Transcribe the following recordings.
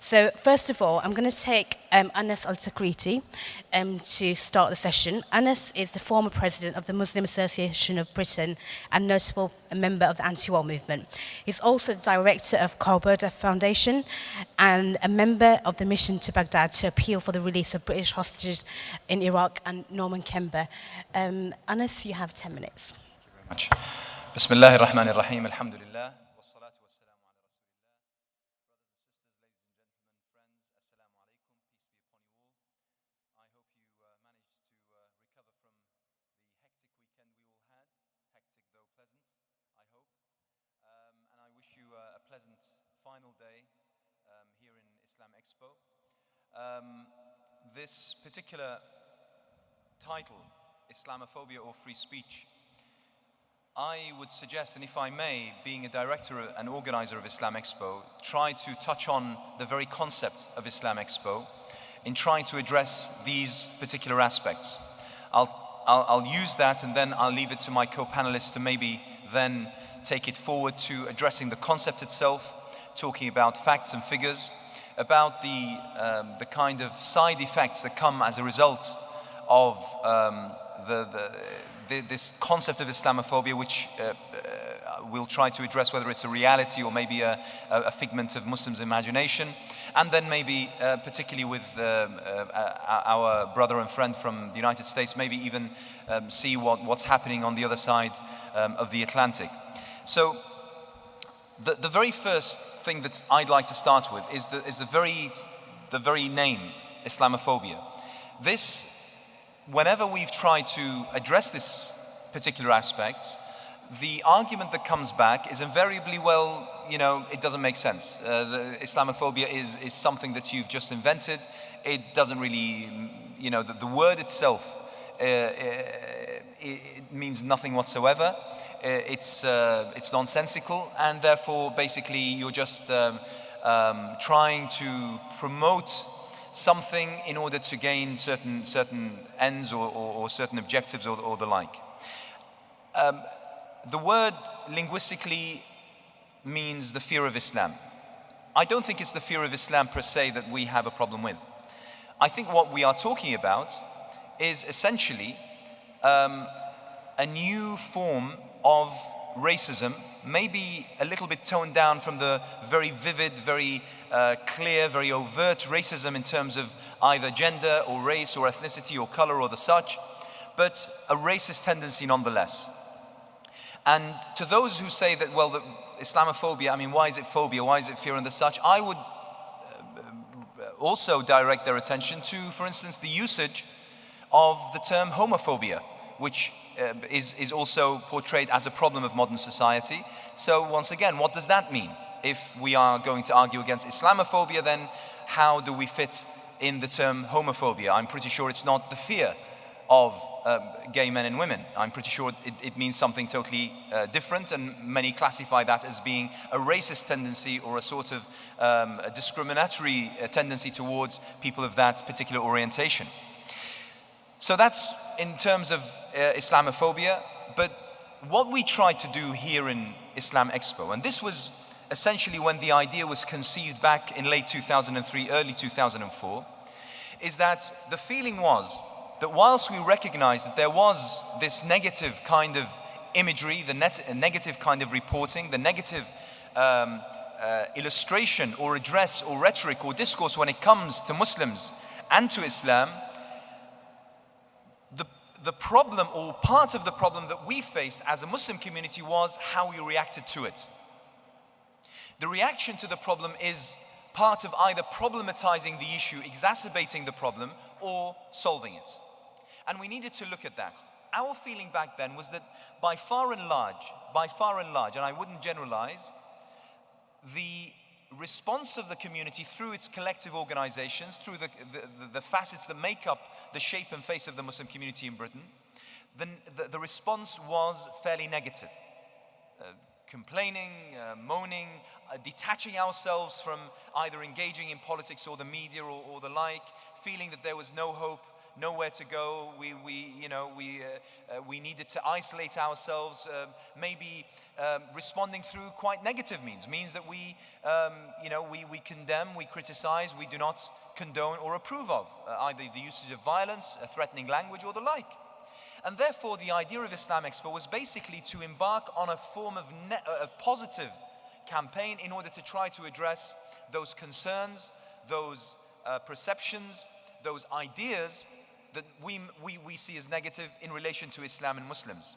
So first of all, I'm going to take Anas Al-Takriti to start the session. Anas is the former president of the Muslim Association of Britain and notable member of the anti-war movement. He's also the director of Carberda Foundation and a member of the mission to Baghdad to appeal for the release of British hostages in Iraq and Norman Kember. Anas, you have 10 minutes. Much. Bismillahir Rahmanir Rahim, alhamdulillah. Final day here in Islam Expo. This particular title, Islamophobia or free speech, I would suggest, and if I may, being a director and organizer of Islam Expo, try to touch on the very concept of Islam Expo in trying to address these particular aspects. I'll use that, and then I'll leave it to my co-panelists to maybe then take it forward to addressing the concept itself, talking about facts and figures, about the kind of side effects that come as a result of this concept of Islamophobia, which we'll try to address whether it's a reality or maybe a figment of Muslims' imagination, and then maybe particularly with our brother and friend from the United States, maybe even see what's happening on the other side of the Atlantic. So the very first thing that I'd like to start with is the very name, Islamophobia. This, whenever we've tried to address this particular aspect, the argument that comes back is invariably, well, you know, it doesn't make sense. The Islamophobia is something that you've just invented. It doesn't really, you know, the word itself, it means nothing whatsoever. It's nonsensical, and therefore basically you're just trying to promote something in order to gain certain ends or certain objectives or the like. The word linguistically means the fear of Islam. I don't think it's the fear of Islam per se that we have a problem with. I think what we are talking about is essentially a new form of racism, maybe a little bit toned down from the very vivid, very clear, very overt racism in terms of either gender or race or ethnicity or color or the such, but a racist tendency nonetheless. And to those who say that, well, the Islamophobia, I mean, why is it phobia, why is it fear and the such, I would also direct their attention to, for instance, the usage of the term homophobia, which is also portrayed as a problem of modern society. So once again, what does that mean? If we are going to argue against Islamophobia, then how do we fit in the term homophobia? I'm pretty sure it's not the fear of gay men and women. I'm pretty sure it means something totally different, and many classify that as being a racist tendency or a sort of a discriminatory tendency towards people of that particular orientation. So that's in terms of Islamophobia. But what we tried to do here in Islam Expo, and this was essentially when the idea was conceived back in late 2003, early 2004, is that the feeling was that whilst we recognized that there was this negative kind of imagery, the negative kind of reporting, the negative illustration or address or rhetoric or discourse when it comes to Muslims and to Islam, the problem, or part of the problem that we faced as a Muslim community, was how we reacted to it. The reaction to the problem is part of either problematizing the issue, exacerbating the problem, or solving it. And we needed to look at that. Our feeling back then was that by far and large, and I wouldn't generalize, the response of the community through its collective organizations, through the facets that make up the shape and face of the Muslim community in Britain, the response was fairly negative. Complaining, moaning, detaching ourselves from either engaging in politics or the media or the like, feeling that there was no hope, nowhere to go. We needed to isolate ourselves. Maybe responding through quite negative means that we condemn, we criticize, we do not condone or approve of either the usage of violence, a threatening language, or the like. And therefore, the idea of Islam Expo was basically to embark on a form of positive campaign in order to try to address those concerns, those perceptions, those ideas that we see as negative in relation to Islam and Muslims.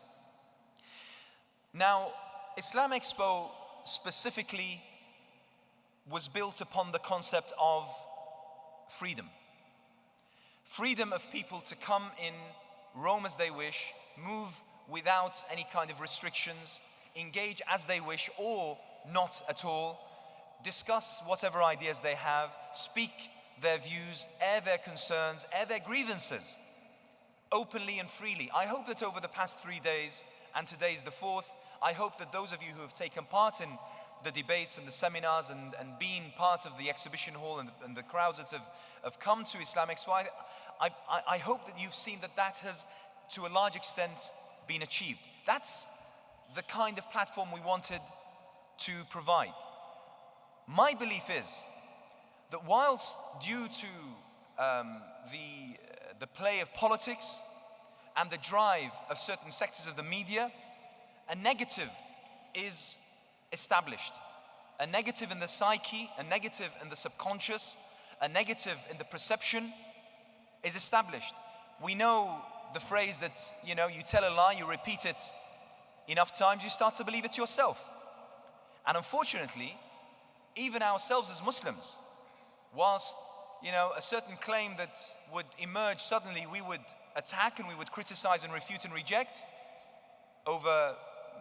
Now, Islam Expo specifically was built upon the concept of freedom. Freedom of people to come in, roam as they wish, move without any kind of restrictions, engage as they wish or not at all, discuss whatever ideas they have, speak their views, air their concerns, air their grievances, openly and freely. I hope that over the past 3 days, and today is the 4th, I hope that those of you who have taken part in the debates and the seminars and been part of the exhibition hall and the crowds that have come to Islam Expo, I hope that you've seen that has, to a large extent, been achieved. That's the kind of platform we wanted to provide. My belief is that whilst due to the play of politics and the drive of certain sectors of the media, a negative is established. A negative in the psyche, a negative in the subconscious, a negative in the perception is established. We know the phrase that, you tell a lie, you repeat it enough times, you start to believe it yourself. And unfortunately, even ourselves as Muslims, whilst, a certain claim that would emerge suddenly, we would attack and we would criticize and refute and reject over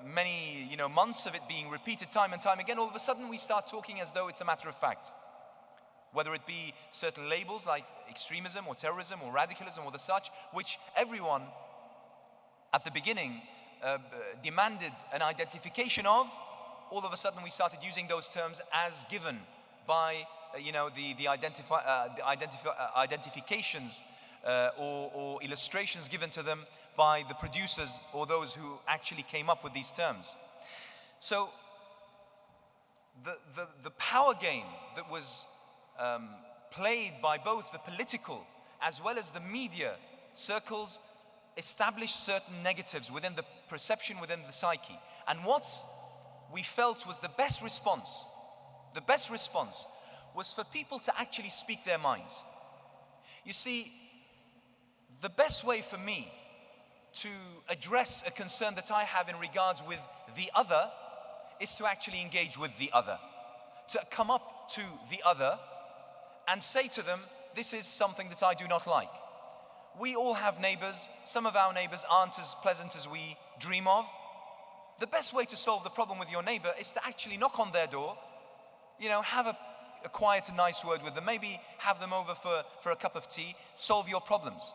many, months of it being repeated time and time again, all of a sudden we start talking as though it's a matter of fact. Whether it be certain labels like extremism or terrorism or radicalism or the such, which everyone at the beginning demanded an identification of, all of a sudden we started using those terms as given by the identifications or illustrations given to them by the producers or those who actually came up with these terms. So the power game that was played by both the political as well as the media circles established certain negatives within the perception, within the psyche. And what we felt was the best response was for people to actually speak their minds. You see, the best way for me to address a concern that I have in regards with the other is to actually engage with the other, to come up to the other and say to them, this is something that I do not like. We all have neighbors. Some of our neighbors aren't as pleasant as we dream of. The best way to solve the problem with your neighbor is to actually knock on their door, have a quiet and nice word with them, maybe have them over for a cup of tea, solve your problems.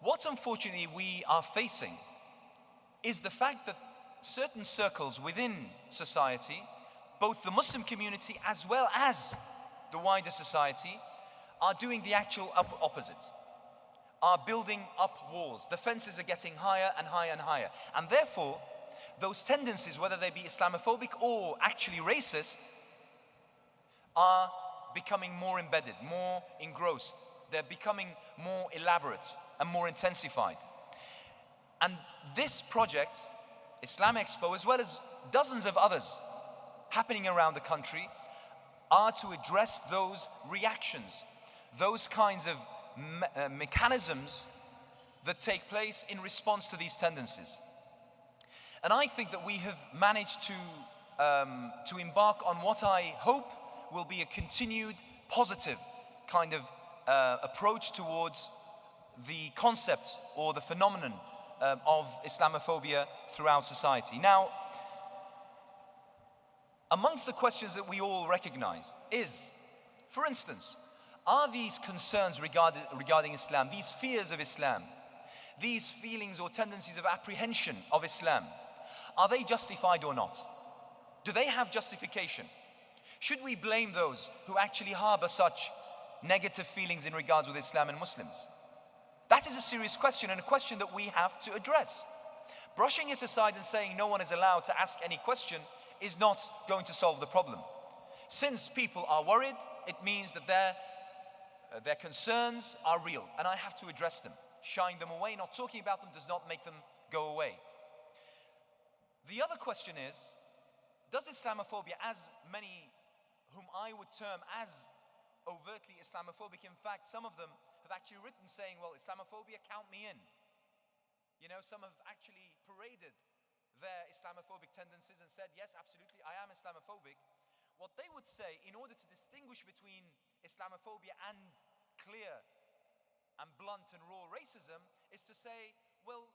What unfortunately we are facing is the fact that certain circles within society, both the Muslim community as well as the wider society, are doing the actual opposite, are building up walls. The fences are getting higher and higher and higher. And therefore, those tendencies, whether they be Islamophobic or actually racist, are becoming more embedded, more engrossed. They're becoming more elaborate and more intensified. And this project, Islam Expo, as well as dozens of others happening around the country, are to address those reactions, those kinds of mechanisms that take place in response to these tendencies. And I think that we have managed to embark on what I hope will be a continued positive kind of approach towards the concept or the phenomenon of Islamophobia throughout society. Now, amongst the questions that we all recognize is, for instance, are these concerns regarding Islam, these fears of Islam, these feelings or tendencies of apprehension of Islam, are they justified or not? Do they have justification? Should we blame those who actually harbor such negative feelings in regards with Islam and Muslims? That is a serious question, and a question that we have to address. Brushing it aside and saying no one is allowed to ask any question is not going to solve the problem. Since people are worried, it means that their concerns are real, and I have to address them. Shying them away, not talking about them, does not make them go away. The other question is, does Islamophobia, as many whom I would term as overtly Islamophobic, in fact, some of them have actually written saying, well, Islamophobia, count me in. You know, some have actually paraded their Islamophobic tendencies and said, yes, absolutely, I am Islamophobic. What they would say, in order to distinguish between Islamophobia and clear and blunt and raw racism, is to say, well,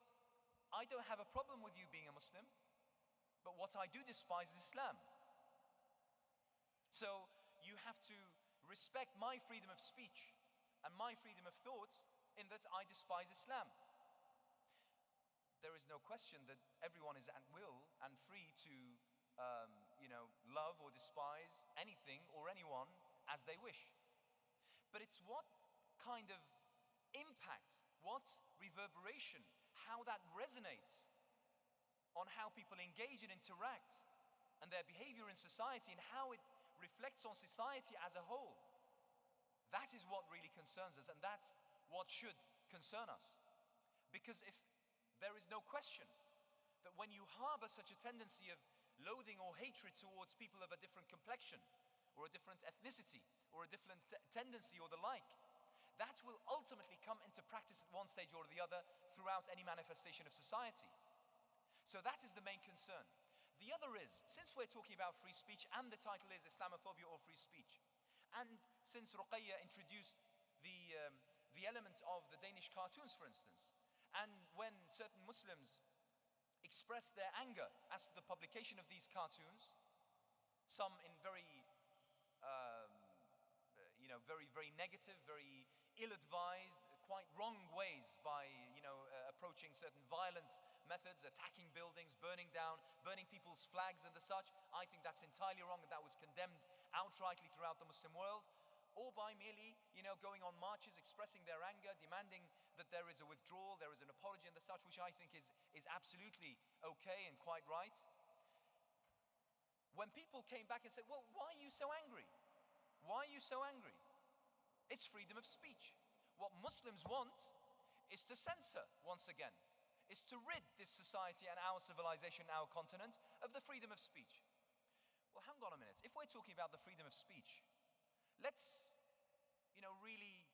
I don't have a problem with you being a Muslim, but what I do despise is Islam. So you have to respect my freedom of speech and my freedom of thought in that I despise Islam. There is no question that everyone is at will and free to love or despise anything or anyone as they wish. But it's what kind of impact, what reverberation, how that resonates on how people engage and interact and their behavior in society and how it reflects on society as a whole. That is what really concerns us, and that's what should concern us. Because if there is no question that when you harbor such a tendency of loathing or hatred towards people of a different complexion or a different ethnicity or a different tendency or the like, that will ultimately come into practice at one stage or the other throughout any manifestation of society. So that is the main concern. The other is, since we're talking about free speech and the title is Islamophobia or free speech, and since Ruqayya introduced the element of the Danish cartoons, for instance, and when certain Muslims expressed their anger as to the publication of these cartoons, some in very very negative, very ill-advised, quite wrong ways by, approaching certain violent methods, attacking buildings, burning people's flags and the such. I think that's entirely wrong, and that was condemned outrightly throughout the Muslim world. Or by merely, going on marches, expressing their anger, demanding that there is a withdrawal, there is an apology and the such, which I think is absolutely okay and quite right. When people came back and said, well, why are you so angry? Why are you so angry? It's freedom of speech. What Muslims want is to censor, once again, is to rid this society and our civilization, our continent, of the freedom of speech. Well, hang on a minute. If we're talking about the freedom of speech, let's, really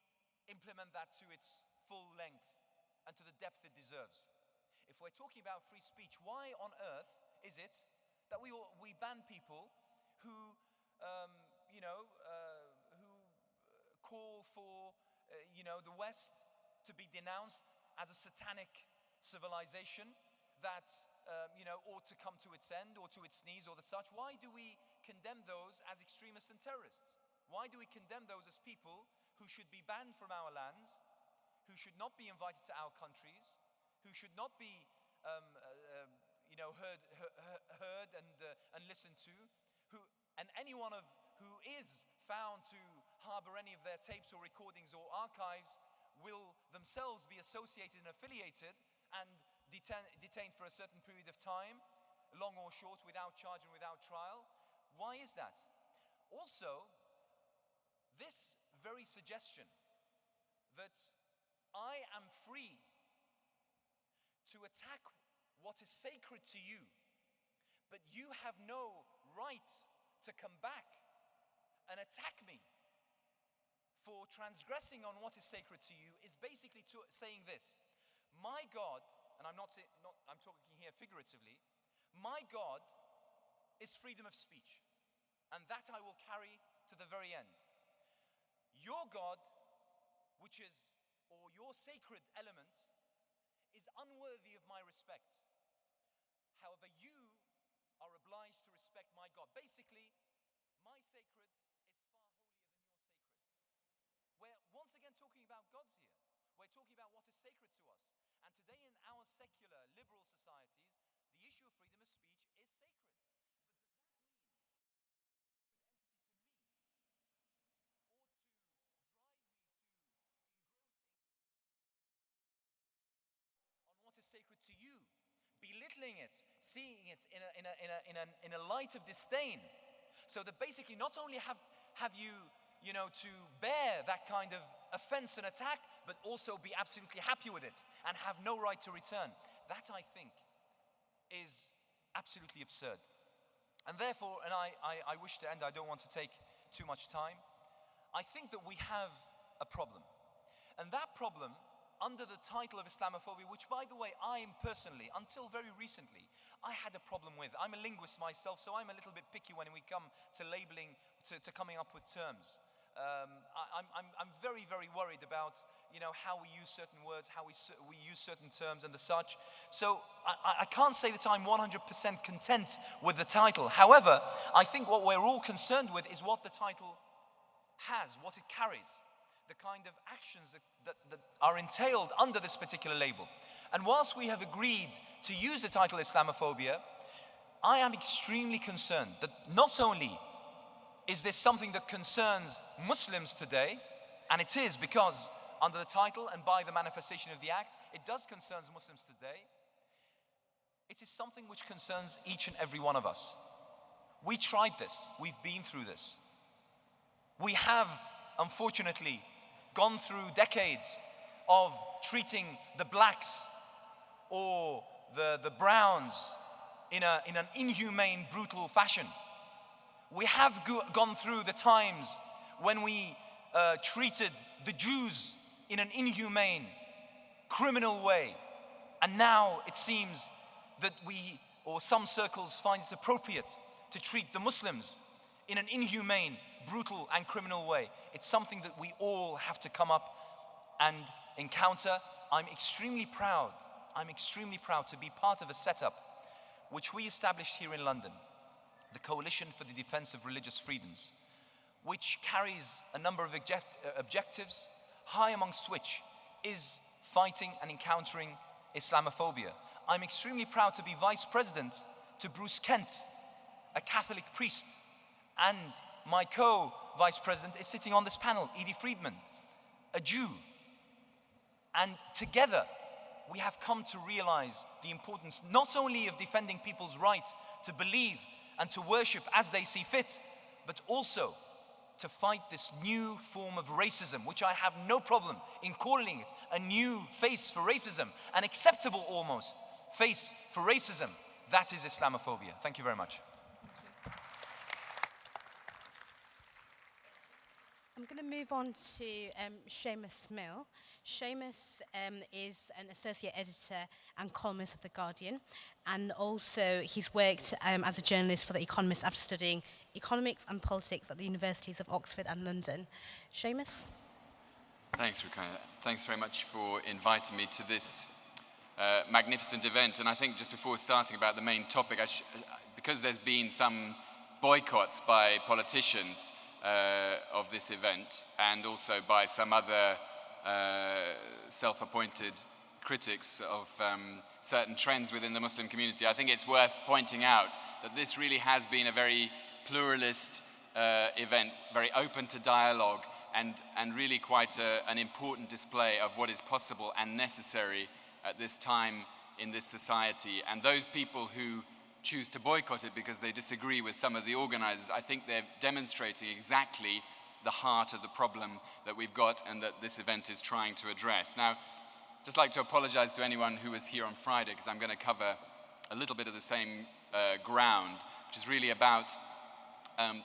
implement that to its full length and to the depth it deserves. If we're talking about free speech, why on earth is it that we ban people who, who call for, the West to be denounced as a satanic civilization that, ought to come to its end or to its knees or the such? Why do we condemn those as extremists and terrorists? Why do we condemn those as people who should be banned from our lands, who should not be invited to our countries, who should not be, heard and listened to, and anyone who is found to harbor any of their tapes or recordings or archives will themselves be associated and affiliated and detained for a certain period of time, long or short, without charge and without trial. Why is that? Also, this very suggestion that I am free to attack what is sacred to you, but you have no right to come back and attack me for transgressing on what is sacred to you, is basically saying this: my God, and I'm talking here figuratively, my God is freedom of speech, and that I will carry to the very end. Your God, or your sacred element, is unworthy of my respect. However, you are obliged to respect my God. Basically, my sacred is far holier than your sacred. We're once again talking about gods here. We're talking about what is sacred to us. And today in our secular, liberal societies, the issue of freedom of speech is sacred. belittling it, seeing it in a light of disdain. So that basically not only have you, to bear that kind of offense and attack, but also be absolutely happy with it and have no right to return. That, I think, is absolutely absurd. And therefore, and I wish to end, I don't want to take too much time, I think that we have a problem. And that problem, under the title of Islamophobia, which, by the way, I am personally, until very recently, I had a problem with. I'm a linguist myself, so I'm a little bit picky when we come to labeling, to coming up with terms. I'm very, very worried about, how we use certain words, how we use certain terms and the such. So I can't say that I'm 100% content with the title. However, I think what we're all concerned with is what the title has, what it carries, the kind of actions that are entailed under this particular label. And whilst we have agreed to use the title Islamophobia, I am extremely concerned that not only is this something that concerns Muslims today, and it is because under the title and by the manifestation of the act, it does concern Muslims today. It is something which concerns each and every one of us. We tried this, we've been through this. We have, unfortunately, gone through decades of treating the blacks or the browns in an inhumane, brutal fashion. We have gone through the times when we treated the Jews in an inhumane, criminal way. And now it seems that we, or some circles, find it appropriate to treat the Muslims in an inhumane, brutal and criminal way. It's something that we all have to come up and encounter. I'm extremely proud to be part of a setup which we established here in London, the Coalition for the Defense of Religious Freedoms, which carries a number of objectives, high amongst which is fighting and encountering Islamophobia. I'm extremely proud to be vice president to Bruce Kent, a Catholic priest, and my co-vice president is sitting on this panel, Edie Friedman, a Jew. And together, we have come to realize the importance not only of defending people's right to believe and to worship as they see fit, but also to fight this new form of racism, which I have no problem in calling it a new face for racism, an acceptable almost face for racism. That is Islamophobia. Thank you very much. I'm going to move on to Seamus Mill. Seamus is an associate editor and columnist of The Guardian, and also he's worked as a journalist for The Economist after studying economics and politics at the universities of Oxford and London. Seamus? Thanks, Ruqayyah. Thanks very much for inviting me to this magnificent event. And I think just before starting about the main topic, because there's been some boycotts by politicians of this event, and also by some other self-appointed critics of certain trends within the Muslim community, I think it's worth pointing out that this really has been a very pluralist event, very open to dialogue, and really quite an important display of what is possible and necessary at this time in this society. And those people who choose to boycott it because they disagree with some of the organizers, I think they're demonstrating exactly the heart of the problem that we've got and that this event is trying to address. Now, just like to apologize to anyone who was here on Friday, because I'm going to cover a little bit of the same ground, which is really about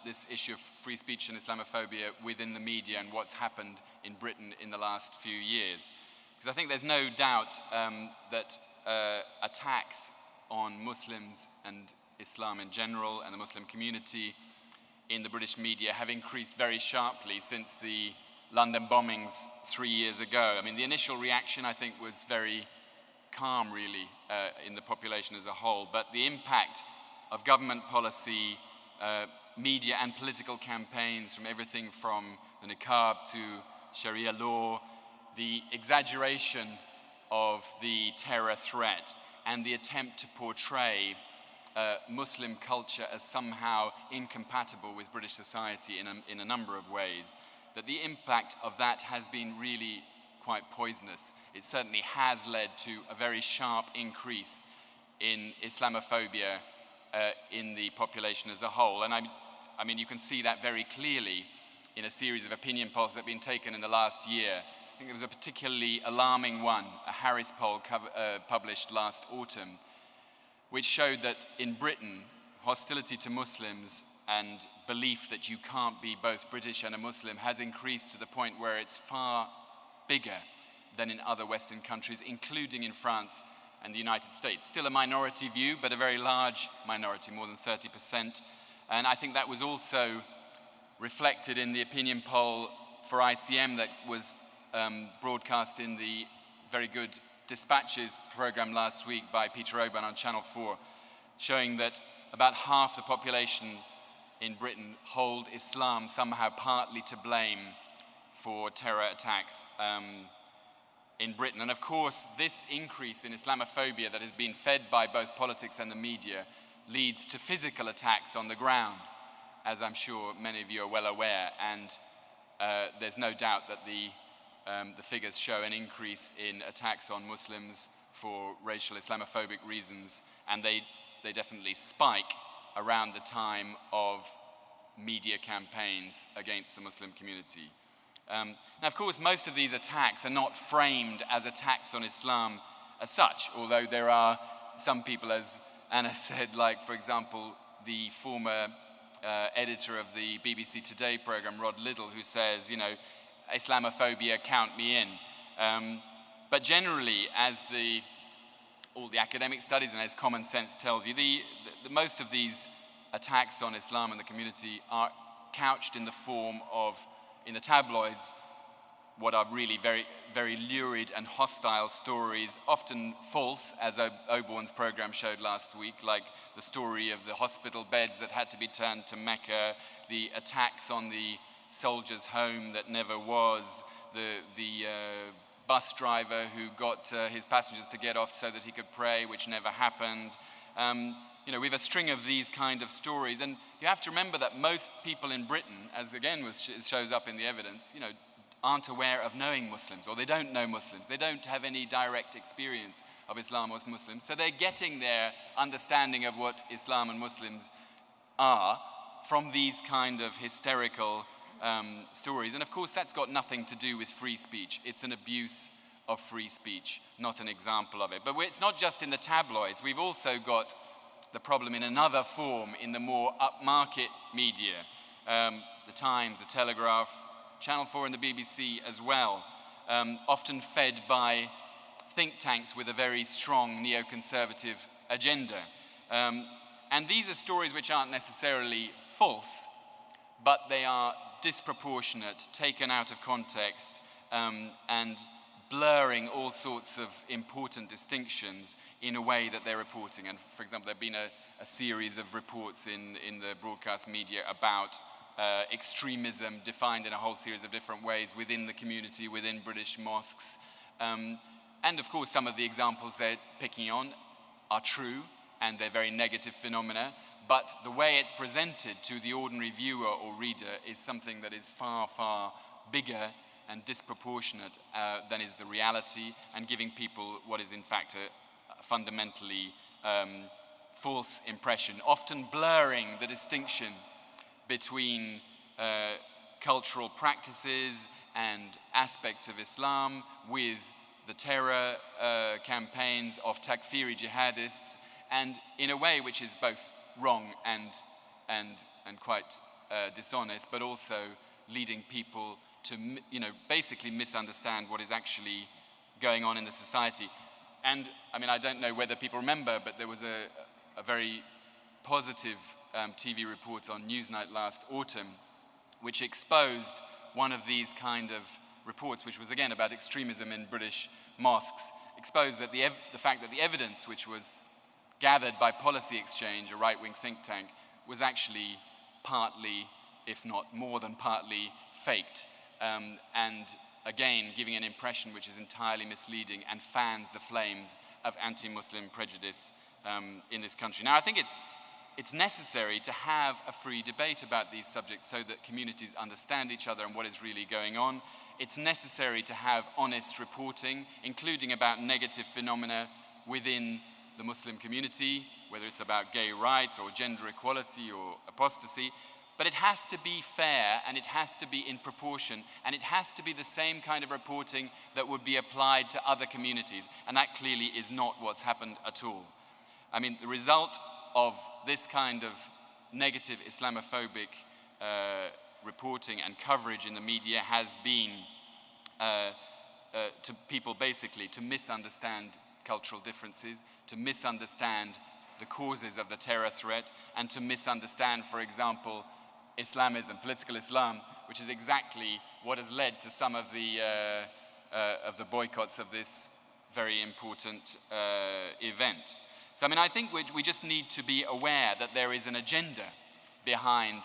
this issue of free speech and Islamophobia within the media and what's happened in Britain in the last few years. Because I think there's no doubt that attacks on Muslims and Islam in general and the Muslim community in the British media have increased very sharply since the London bombings 3 years ago. I mean, the initial reaction, I think, was very calm, really, in the population as a whole. But the impact of government policy, media and political campaigns, from everything from the niqab to Sharia law, the exaggeration of the terror threat, and the attempt to portray Muslim culture as somehow incompatible with British society in a number of ways, that the impact of that has been really quite poisonous. It certainly has led to a very sharp increase in Islamophobia in the population as a whole. And I mean, you can see that very clearly in a series of opinion polls that have been taken in the last year. I think there was a particularly alarming one, a Harris poll published last autumn, which showed that in Britain, hostility to Muslims and belief that you can't be both British and a Muslim has increased to the point where it's far bigger than in other Western countries, including in France and the United States. Still a minority view, but a very large minority, more than 30%. And I think that was also reflected in the opinion poll for ICM that was broadcast in the very good Dispatches program last week by Peter Oban on Channel 4, showing that about half the population in Britain hold Islam somehow partly to blame for terror attacks in Britain. And of course, this increase in Islamophobia that has been fed by both politics and the media leads to physical attacks on the ground, as I'm sure many of you are well aware. And there's no doubt that the figures show an increase in attacks on Muslims for racial Islamophobic reasons, and they definitely spike around the time of media campaigns against the Muslim community. Now, of course, most of these attacks are not framed as attacks on Islam as such, although there are some people, as Anna said, like, for example, the former editor of the BBC Today program, Rod Liddle, who says, you know, Islamophobia, count me in. But generally, as all the academic studies and as common sense tells you, the most of these attacks on Islam and the community are couched in the form of, in the tabloids, what are really very, very lurid and hostile stories, often false, as Obon's program showed last week, like the story of the hospital beds that had to be turned to Mecca, the attacks on the soldier's home that never was, the bus driver who got his passengers to get off so that he could pray, which never happened. You know, we have a string of these kind of stories, and you have to remember that most people in Britain, as again shows up in the evidence, you know, aren't aware of knowing Muslims, or they don't know Muslims. They don't have any direct experience of Islam or Muslims, so they're getting their understanding of what Islam and Muslims are from these kind of hysterical stories. And of course, that's got nothing to do with free speech. It's an abuse of free speech, not an example of it. But it's not just in the tabloids. We've also got the problem in another form in the more upmarket media. The Times, the Telegraph, Channel 4 and the BBC as well, often fed by think tanks with a very strong neoconservative agenda. And these are stories which aren't necessarily false, but they are disproportionate, taken out of context, and blurring all sorts of important distinctions in a way that they're reporting. And for example, there have been a series of reports in the broadcast media about extremism defined in a whole series of different ways within the community, within British mosques. And of course, some of the examples they're picking on are true, and they're very negative phenomena, but the way it's presented to the ordinary viewer or reader is something that is far, far bigger and disproportionate than is the reality, and giving people what is in fact a fundamentally false impression, often blurring the distinction between cultural practices and aspects of Islam with the terror campaigns of takfiri jihadists, and in a way which is both wrong and quite dishonest, but also leading people to, you know, basically misunderstand what is actually going on in the society. And I mean, I don't know whether people remember, but there was a very positive TV report on Newsnight last autumn, which exposed one of these kind of reports, which was again about extremism in British mosques, exposed that the fact that the evidence which was gathered by Policy Exchange, a right-wing think tank, was actually partly, if not more than partly, faked. And again, giving an impression which is entirely misleading and fans the flames of anti-Muslim prejudice in this country. Now, I think it's necessary to have a free debate about these subjects so that communities understand each other and what is really going on. It's necessary to have honest reporting, including about negative phenomena within the Muslim community, whether it's about gay rights or gender equality or apostasy. But it has to be fair, and it has to be in proportion, and it has to be the same kind of reporting that would be applied to other communities. And that clearly is not what's happened at all. I mean, the result of this kind of negative Islamophobic reporting and coverage in the media has been to people basically to misunderstand cultural differences, to misunderstand the causes of the terror threat, and to misunderstand, for example, Islamism, political Islam, which is exactly what has led to some of the boycotts of this very important event. So, I mean, I think we just need to be aware that there is an agenda behind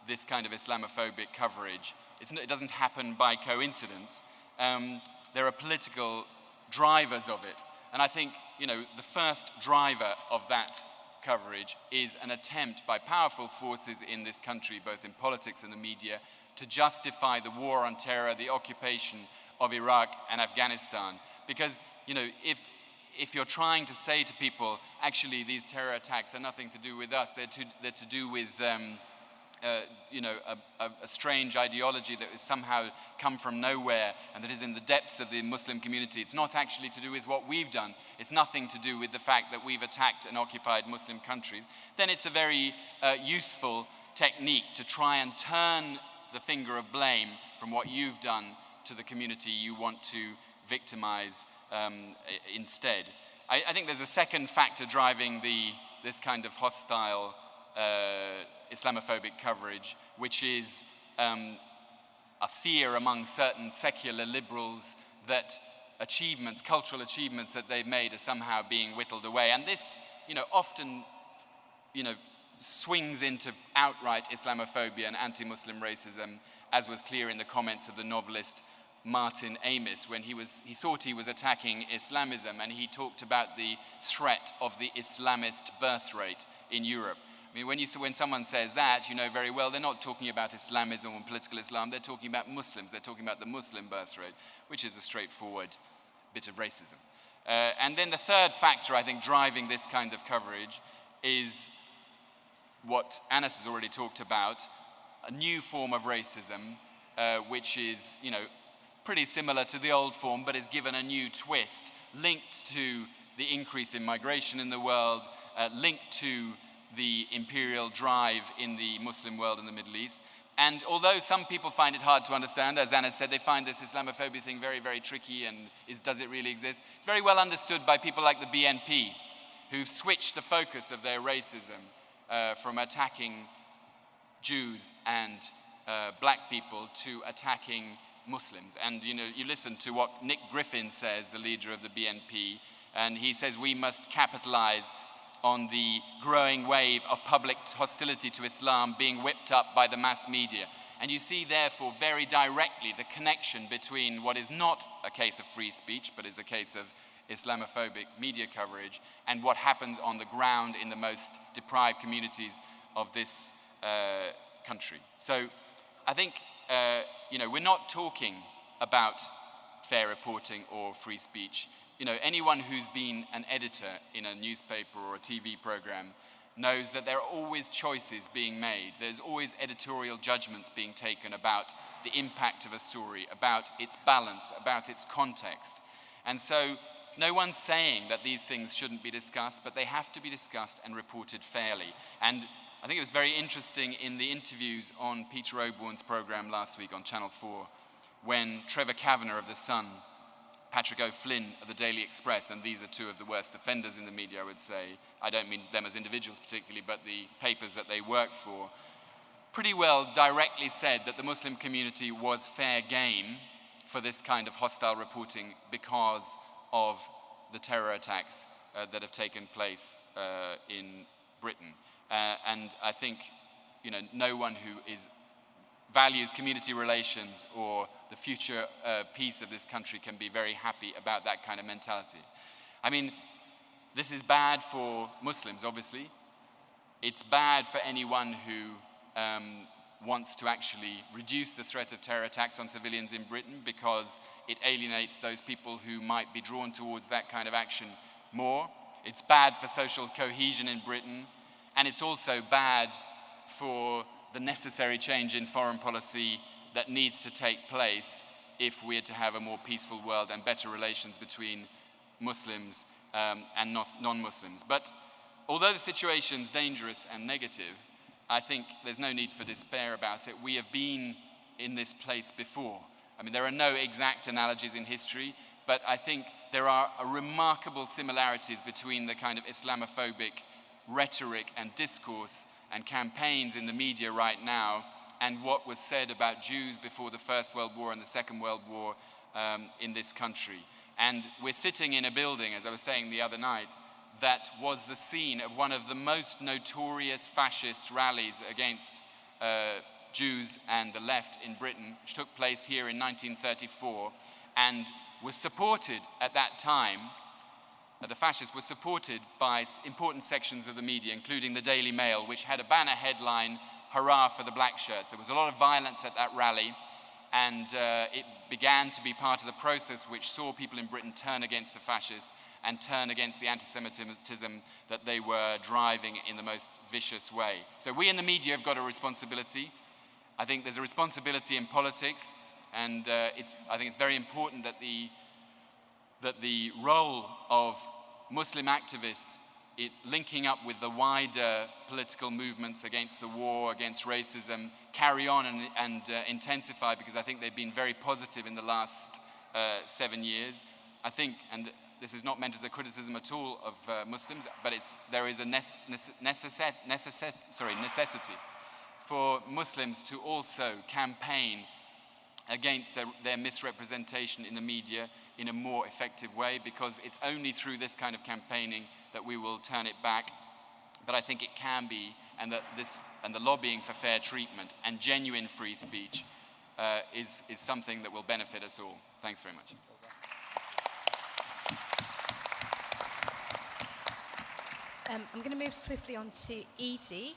this kind of Islamophobic coverage. It doesn't happen by coincidence. There are political drivers of it. And I think, you know, the first driver of that coverage is an attempt by powerful forces in this country, both in politics and the media, to justify the war on terror, the occupation of Iraq and Afghanistan. Because, you know, if you're trying to say to people, actually these terror attacks are nothing to do with us, they're to do with you know, a strange ideology that has somehow come from nowhere and that is in the depths of the Muslim community. It's not actually to do with what we've done. It's nothing to do with the fact that we've attacked and occupied Muslim countries. Then it's a very useful technique to try and turn the finger of blame from what you've done to the community you want to victimize instead. I think there's a second factor driving this kind of hostile Islamophobic coverage, which is a fear among certain secular liberals that achievements, cultural achievements that they've made are somehow being whittled away. And this, you know, often, you know, swings into outright Islamophobia and anti-Muslim racism, as was clear in the comments of the novelist Martin Amis when he thought he was attacking Islamism, and he talked about the threat of the Islamist birth rate in Europe. I mean, when someone says that, you know very well they're not talking about Islamism or political Islam, they're talking about Muslims, they're talking about the Muslim birth rate, which is a straightforward bit of racism. And then the third factor, I think, driving this kind of coverage is what Anas has already talked about, a new form of racism, which is, you know, pretty similar to the old form, but is given a new twist, linked to the increase in migration in the world, linked to the imperial drive in the Muslim world in the Middle East. And although some people find it hard to understand, as Anna said, they find this Islamophobia thing very, very tricky, and does it really exist? It's very well understood by people like the BNP, who've switched the focus of their racism from attacking Jews and black people to attacking Muslims. And you know, you listen to what Nick Griffin says, the leader of the BNP, and he says we must capitalize on the growing wave of public hostility to Islam being whipped up by the mass media. And you see, therefore, very directly the connection between what is not a case of free speech, but is a case of Islamophobic media coverage, and what happens on the ground in the most deprived communities of this country. So I think, you know, we're not talking about fair reporting or free speech. You know, anyone who's been an editor in a newspaper or a TV program knows that there are always choices being made. There's always editorial judgments being taken about the impact of a story, about its balance, about its context. And so no one's saying that these things shouldn't be discussed, but they have to be discussed and reported fairly. And I think it was very interesting in the interviews on Peter Oborne's program last week on Channel 4, when Trevor Kavanagh of The Sun, Patrick O'Flynn of the Daily Express, and these are two of the worst offenders in the media, I would say. I don't mean them as individuals particularly, but the papers that they work for, pretty well directly said that the Muslim community was fair game for this kind of hostile reporting because of the terror attacks that have taken place in Britain. And I think, you know, no one who values community relations or the future peace of this country can be very happy about that kind of mentality. I mean, this is bad for Muslims, obviously. It's bad for anyone who wants to actually reduce the threat of terror attacks on civilians in Britain, because it alienates those people who might be drawn towards that kind of action more. It's bad for social cohesion in Britain, and it's also bad for the necessary change in foreign policy that needs to take place if we're to have a more peaceful world and better relations between Muslims and non-Muslims. But although the situation's dangerous and negative, I think there's no need for despair about it. We have been in this place before. I mean, there are no exact analogies in history, but I think there are remarkable similarities between the kind of Islamophobic rhetoric and discourse and campaigns in the media right now and what was said about Jews before the First World War and the Second World War in this country. And we're sitting in a building, as I was saying the other night, that was the scene of one of the most notorious fascist rallies against Jews and the left in Britain, which took place here in 1934 and was supported at that time. The fascists were supported by important sections of the media, including the Daily Mail, which had a banner headline, "Hurrah for the black shirts." There was a lot of violence at that rally, and it began to be part of the process which saw people in Britain turn against the fascists and turn against the anti-Semitism that they were driving in the most vicious way. So we in the media have got a responsibility. I think there's a responsibility in politics, and I think it's very important that the role of Muslim activists linking up with the wider political movements against the war, against racism, carry on and intensify, because I think they've been very positive in the last 7 years. I think, and this is not meant as a criticism at all of Muslims, but there is a necessity for Muslims to also campaign against their misrepresentation in the media in a more effective way, because it's only through this kind of campaigning that we will turn it back. But I think it can be, and that the lobbying for fair treatment and genuine free speech is something that will benefit us all. Thanks very much. I'm going to move swiftly on to Edie,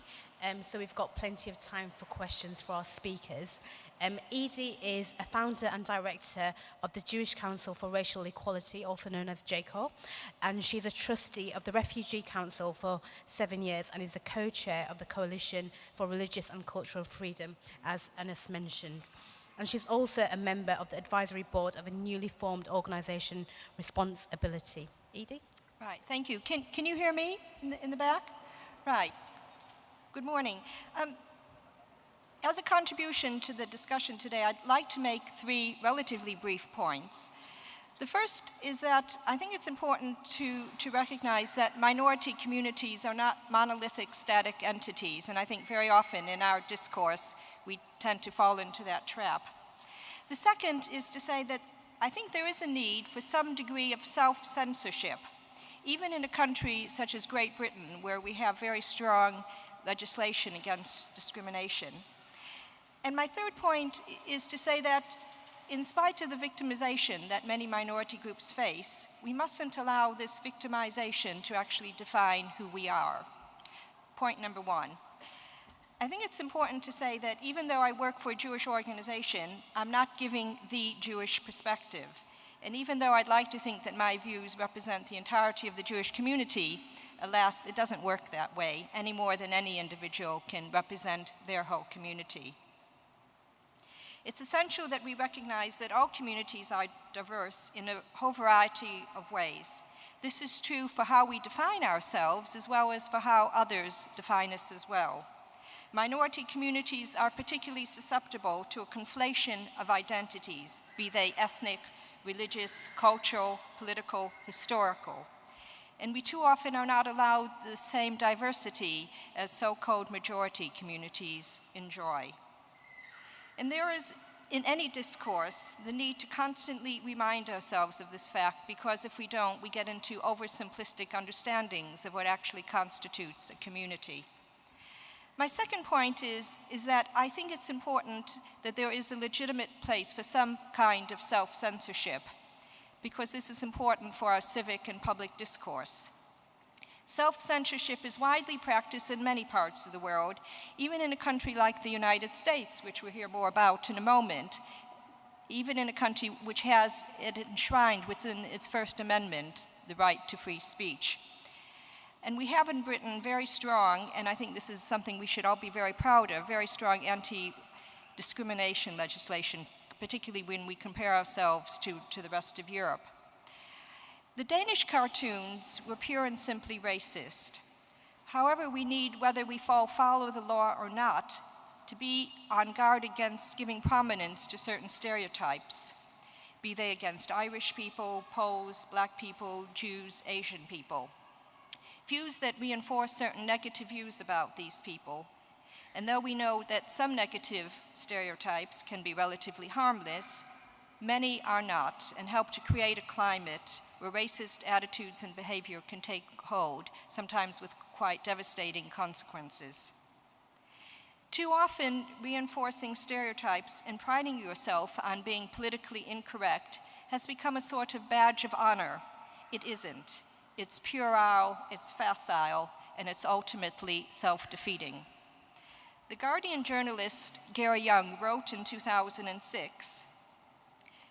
so we've got plenty of time for questions for our speakers. Edie is a founder and director of the Jewish Council for Racial Equality, also known as JCOR, and she's a trustee of the Refugee Council for 7 years and is the co-chair of the Coalition for Religious and Cultural Freedom, as Anas mentioned. And she's also a member of the advisory board of a newly formed organisation, Responsibility. Edie? Right, thank you. Can you hear me in the back? Right. Good morning. As a contribution to the discussion today, I'd like to make 3 relatively brief points. The first is that I think it's important to recognize that minority communities are not monolithic, static entities, and I think very often in our discourse we tend to fall into that trap. The second is to say that I think there is a need for some degree of self-censorship, even in a country such as Great Britain, where we have very strong legislation against discrimination. And my third point is to say that in spite of the victimization that many minority groups face, we mustn't allow this victimization to actually define who we are. Point number 1. I think it's important to say that even though I work for a Jewish organization, I'm not giving the Jewish perspective. And even though I'd like to think that my views represent the entirety of the Jewish community, alas, it doesn't work that way any more than any individual can represent their whole community. It's essential that we recognize that all communities are diverse in a whole variety of ways. This is true for how we define ourselves as well as for how others define us as well. Minority communities are particularly susceptible to a conflation of identities, be they ethnic, religious, cultural, political, historical. And we too often are not allowed the same diversity as so-called majority communities enjoy. And there is, in any discourse, the need to constantly remind ourselves of this fact, because if we don't, we get into oversimplistic understandings of what actually constitutes a community. My second point is that I think it's important that there is a legitimate place for some kind of self-censorship, because this is important for our civic and public discourse. Self-censorship is widely practiced in many parts of the world, even in a country like the United States, which we'll hear more about in a moment, even in a country which has it enshrined within its First Amendment, the right to free speech. And we have in Britain very strong, and I think this is something we should all be very proud of, very strong anti-discrimination legislation, particularly when we compare ourselves to the rest of Europe. The Danish cartoons were pure and simply racist. However, we need, whether we follow the law or not, to be on guard against giving prominence to certain stereotypes, be they against Irish people, Poles, Black people, Jews, Asian people. Views that reinforce certain negative views about these people. And though we know that some negative stereotypes can be relatively harmless, many are not and help to create a climate where racist attitudes and behavior can take hold, sometimes with quite devastating consequences. Too often, reinforcing stereotypes and priding yourself on being politically incorrect has become a sort of badge of honor. It isn't. It's puerile, it's facile, and it's ultimately self-defeating. The Guardian journalist Gary Young wrote in 2006,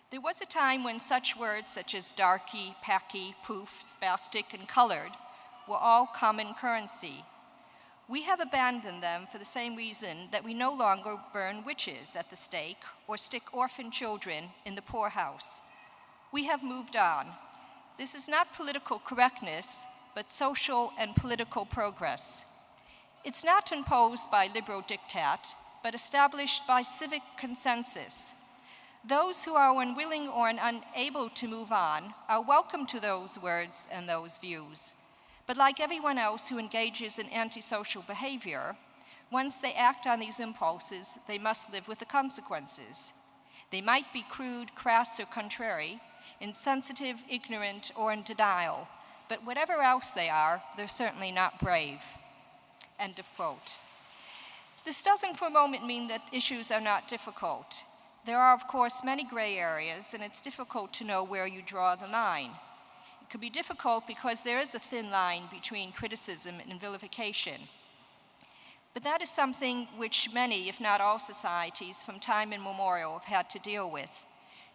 "There was a time when such words such as darky, packy, poof, spastic, and colored were all common currency. We have abandoned them for the same reason that we no longer burn witches at the stake or stick orphan children in the poorhouse. We have moved on. This is not political correctness, but social and political progress. It's not imposed by liberal diktat, but established by civic consensus. Those who are unwilling or unable to move on are welcome to those words and those views. But like everyone else who engages in antisocial behavior, once they act on these impulses, they must live with the consequences. They might be crude, crass, or contrary, insensitive, ignorant, or in denial, but whatever else they are, they're certainly not brave." End of quote. This doesn't for a moment mean that issues are not difficult. There are, of course, many gray areas, and it's difficult to know where you draw the line. It could be difficult because there is a thin line between criticism and vilification. But that is something which many, if not all societies, from time immemorial have had to deal with.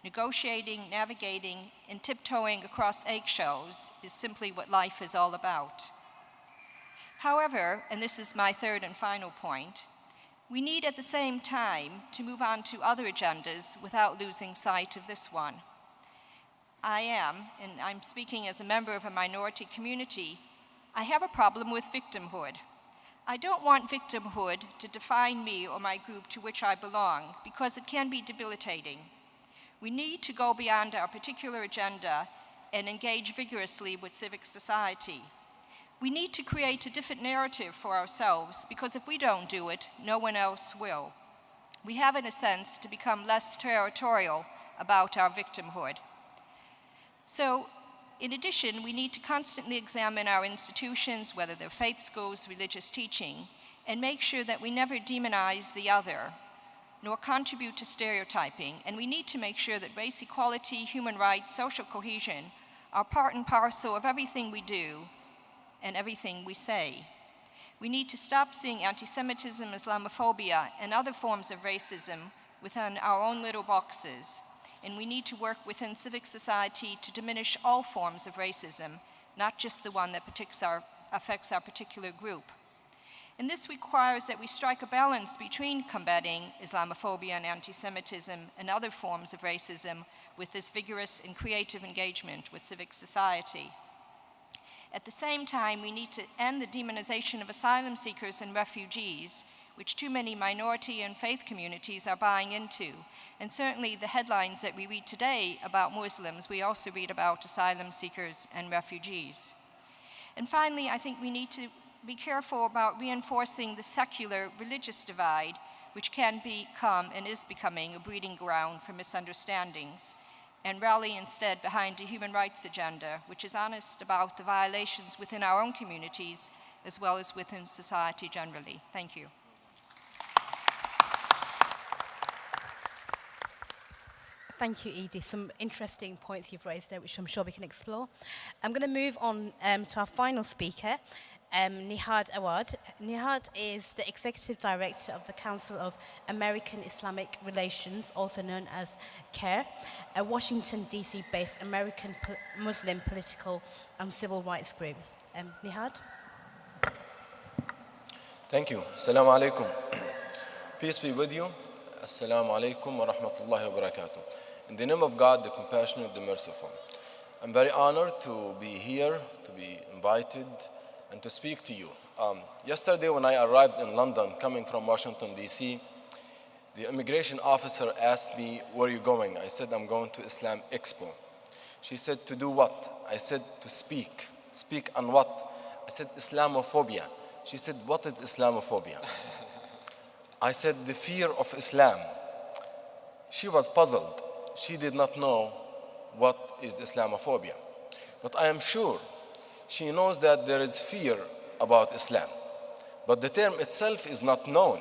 Negotiating, navigating, and tiptoeing across eggshells is simply what life is all about. However, and this is my third and final point, we need at the same time to move on to other agendas without losing sight of this one. And I'm speaking as a member of a minority community, I have a problem with victimhood. I don't want victimhood to define me or my group to which I belong, because it can be debilitating. We need to go beyond our particular agenda and engage vigorously with civic society. We need to create a different narrative for ourselves, because if we don't do it, no one else will. We have, in a sense, to become less territorial about our victimhood. So, in addition, we need to constantly examine our institutions, whether they're faith schools, religious teaching, and make sure that we never demonize the other, nor contribute to stereotyping. And we need to make sure that race equality, human rights, social cohesion are part and parcel of everything we do and everything we say. We need to stop seeing anti-Semitism, Islamophobia, and other forms of racism within our own little boxes. And we need to work within civic society to diminish all forms of racism, not just the one that affects our particular group. And this requires that we strike a balance between combating Islamophobia and anti-Semitism and other forms of racism with this vigorous and creative engagement with civic society. At the same time, we need to end the demonization of asylum seekers and refugees, which too many minority and faith communities are buying into. And certainly the headlines that we read today about Muslims, we also read about asylum seekers and refugees. And finally, I think we need to be careful about reinforcing the secular religious divide, which can become and is becoming a breeding ground for misunderstandings, and rally instead behind a human rights agenda, which is honest about the violations within our own communities as well as within society generally. Thank you. Thank you, Edie. Some interesting points you've raised there, which I'm sure we can explore. I'm going to move on to our final speaker, Nihad Awad. Nihad is the Executive Director of the Council of American Islamic Relations, also known as CARE, a Washington, D.C.-based American Muslim political and civil rights group. Nihad? Thank you. Assalamu alaikum. Peace be with you. Assalamu alaikum wa rahmatullahi wa barakatuh. In the name of God, the compassionate, the merciful. I'm very honored to be here, to be invited, and to speak to you. Yesterday when I arrived in London, coming from Washington, D.C., the immigration officer asked me, where are you going? I said, I'm going to Islam Expo. She said, to do what? I said, to speak. Speak on what? I said, Islamophobia. She said, what is Islamophobia? I said, the fear of Islam. She was puzzled. She did not know what is Islamophobia. But I am sure she knows that there is fear about Islam. But the term itself is not known.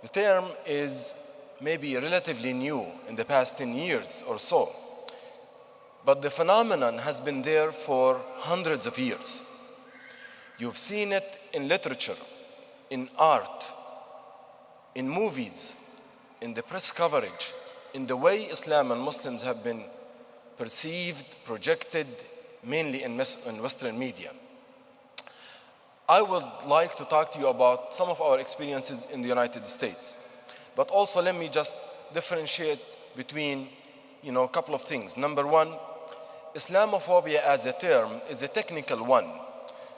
The term is maybe relatively new in the past 10 years or so. But the phenomenon has been there for hundreds of years. You've seen it in literature, in art, in movies, in the press coverage, in the way Islam and Muslims have been perceived, projected, mainly in Western media. I would like to talk to you about some of our experiences in the United States. But also let me just differentiate between, a couple of things. Number one, Islamophobia as a term is a technical one.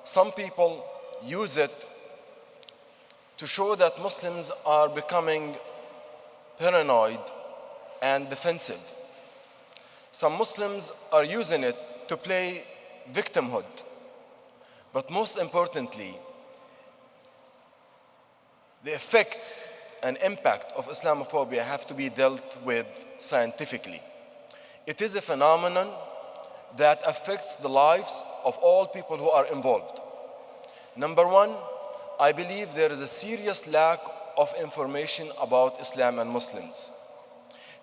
Some people use it to show that Muslims are becoming paranoid and defensive. Some Muslims are using it to play victimhood. But most importantly, the effects and impact of Islamophobia have to be dealt with scientifically. It is a phenomenon that affects the lives of all people who are involved. Number one, I believe there is a serious lack of information about Islam and Muslims.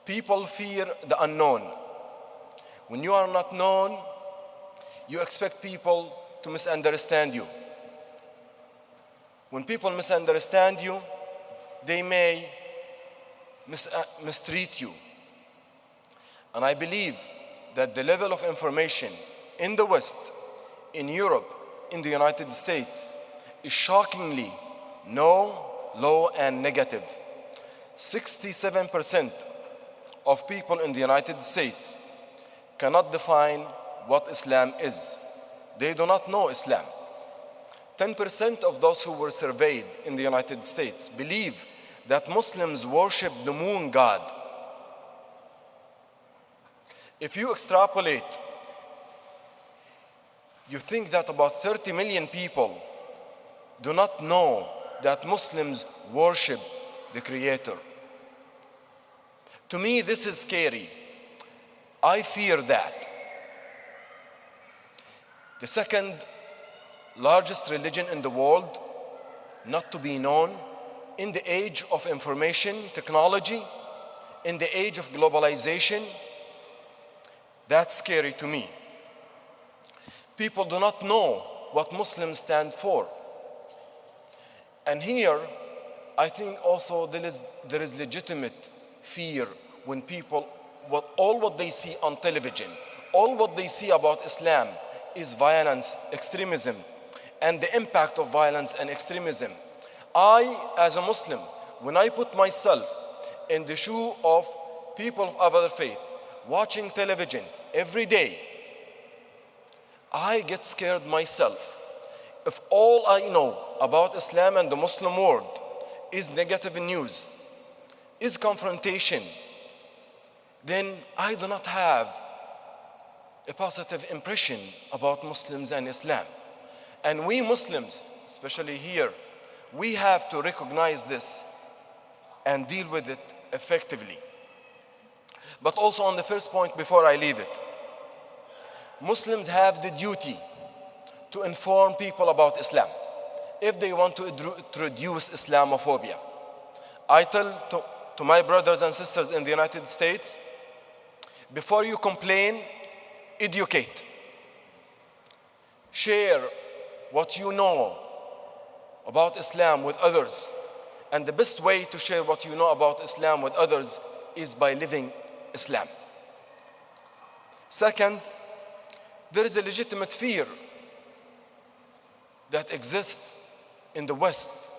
People fear the unknown. When you are not known, you expect people to misunderstand you. When people misunderstand you, they may mistreat you. And I believe that the level of information in the West, in Europe, in the United States, is shockingly low and negative. 67% of people in the United States cannot define what Islam is. They do not know Islam. 10% of those who were surveyed in the United States believe that Muslims worship the moon god. If you extrapolate, you think that about 30 million people do not know that Muslims worship the Creator. To me, this is scary. I fear that. The second largest religion in the world, not to be known, in the age of information technology, in the age of globalization, that's scary to me. People do not know what Muslims stand for. And here, I think also there is legitimate fear when people, all what they see on television, all what they see about Islam is violence, extremism, and the impact of violence and extremism. I, as a Muslim, when I put myself in the shoe of people of other faith, watching television every day, I get scared myself. If all I know about Islam and the Muslim world is negative news, is confrontation, then I do not have a positive impression about Muslims and Islam. And we Muslims, especially here, we have to recognize this and deal with it effectively. But also on the first point, before I leave it, Muslims have the duty to inform people about Islam if they want to introduce Islamophobia. I tell to my brothers and sisters in the United States, before you complain, educate. Share what you know about Islam with others. And the best way to share what you know about Islam with others is by living Islam. Second, there is a legitimate fear that exists in the West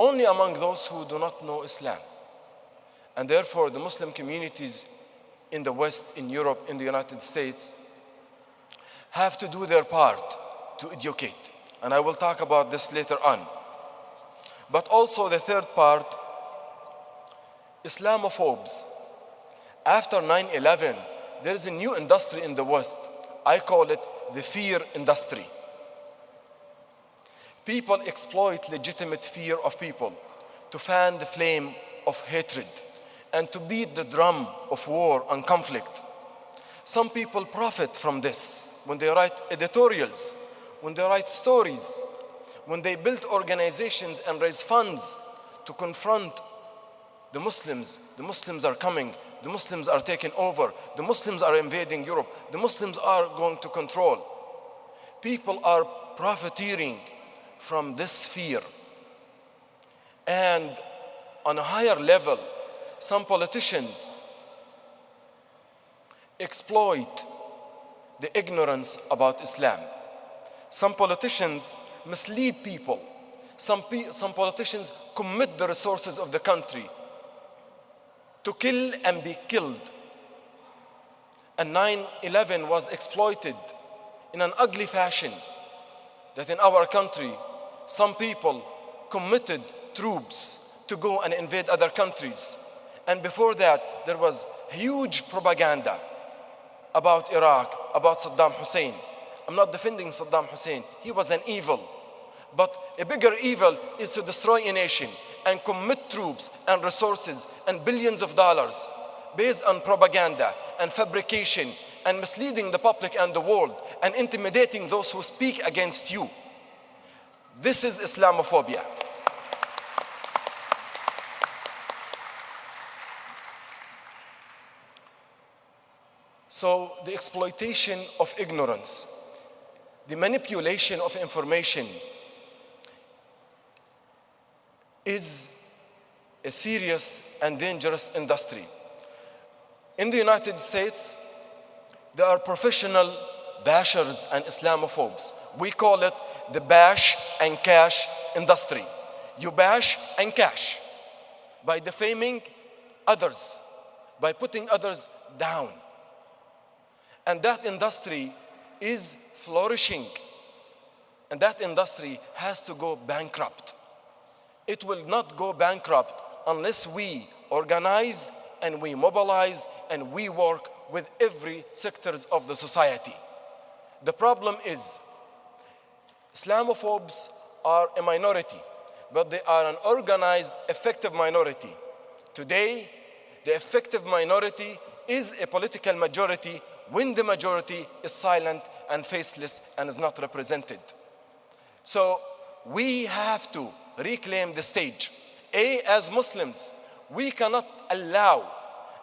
only among those who do not know Islam. And therefore, the Muslim communities in the West, in Europe, in the United States, have to do their part to educate. And I will talk about this later on. But also the third part, Islamophobes. After 9/11, there is a new industry in the West. I call it the fear industry. People exploit legitimate fear of people to fan the flame of hatred and to beat the drum of war and conflict. Some people profit from this when they write editorials, when they write stories, when they build organizations and raise funds to confront the Muslims. The Muslims are coming. The Muslims are taking over. The Muslims are invading Europe. The Muslims are going to control. People are profiteering from this fear. And on a higher level, some politicians exploit the ignorance about Islam. Some politicians mislead people. Some politicians commit the resources of the country to kill and be killed. And 9/11 was exploited in an ugly fashion, that in our country, some people committed troops to go and invade other countries. And before that, there was huge propaganda about Iraq, about Saddam Hussein. I'm not defending Saddam Hussein. He was an evil. But a bigger evil is to destroy a nation and commit troops and resources and billions of dollars based on propaganda and fabrication and misleading the public and the world and intimidating those who speak against you. This is Islamophobia. So the exploitation of ignorance, the manipulation of information is a serious and dangerous industry. In the United States, there are professional bashers and Islamophobes. We call it the bash and cash industry. You bash and cash by defaming others, by putting others down. And that industry is flourishing. And that industry has to go bankrupt. It will not go bankrupt unless we organize and we mobilize and we work with every sectors of the society. The problem is Islamophobes are a minority, but they are an organized, effective minority. Today, the effective minority is a political majority when the majority is silent and faceless and is not represented. So we have to reclaim the stage. As Muslims, we cannot allow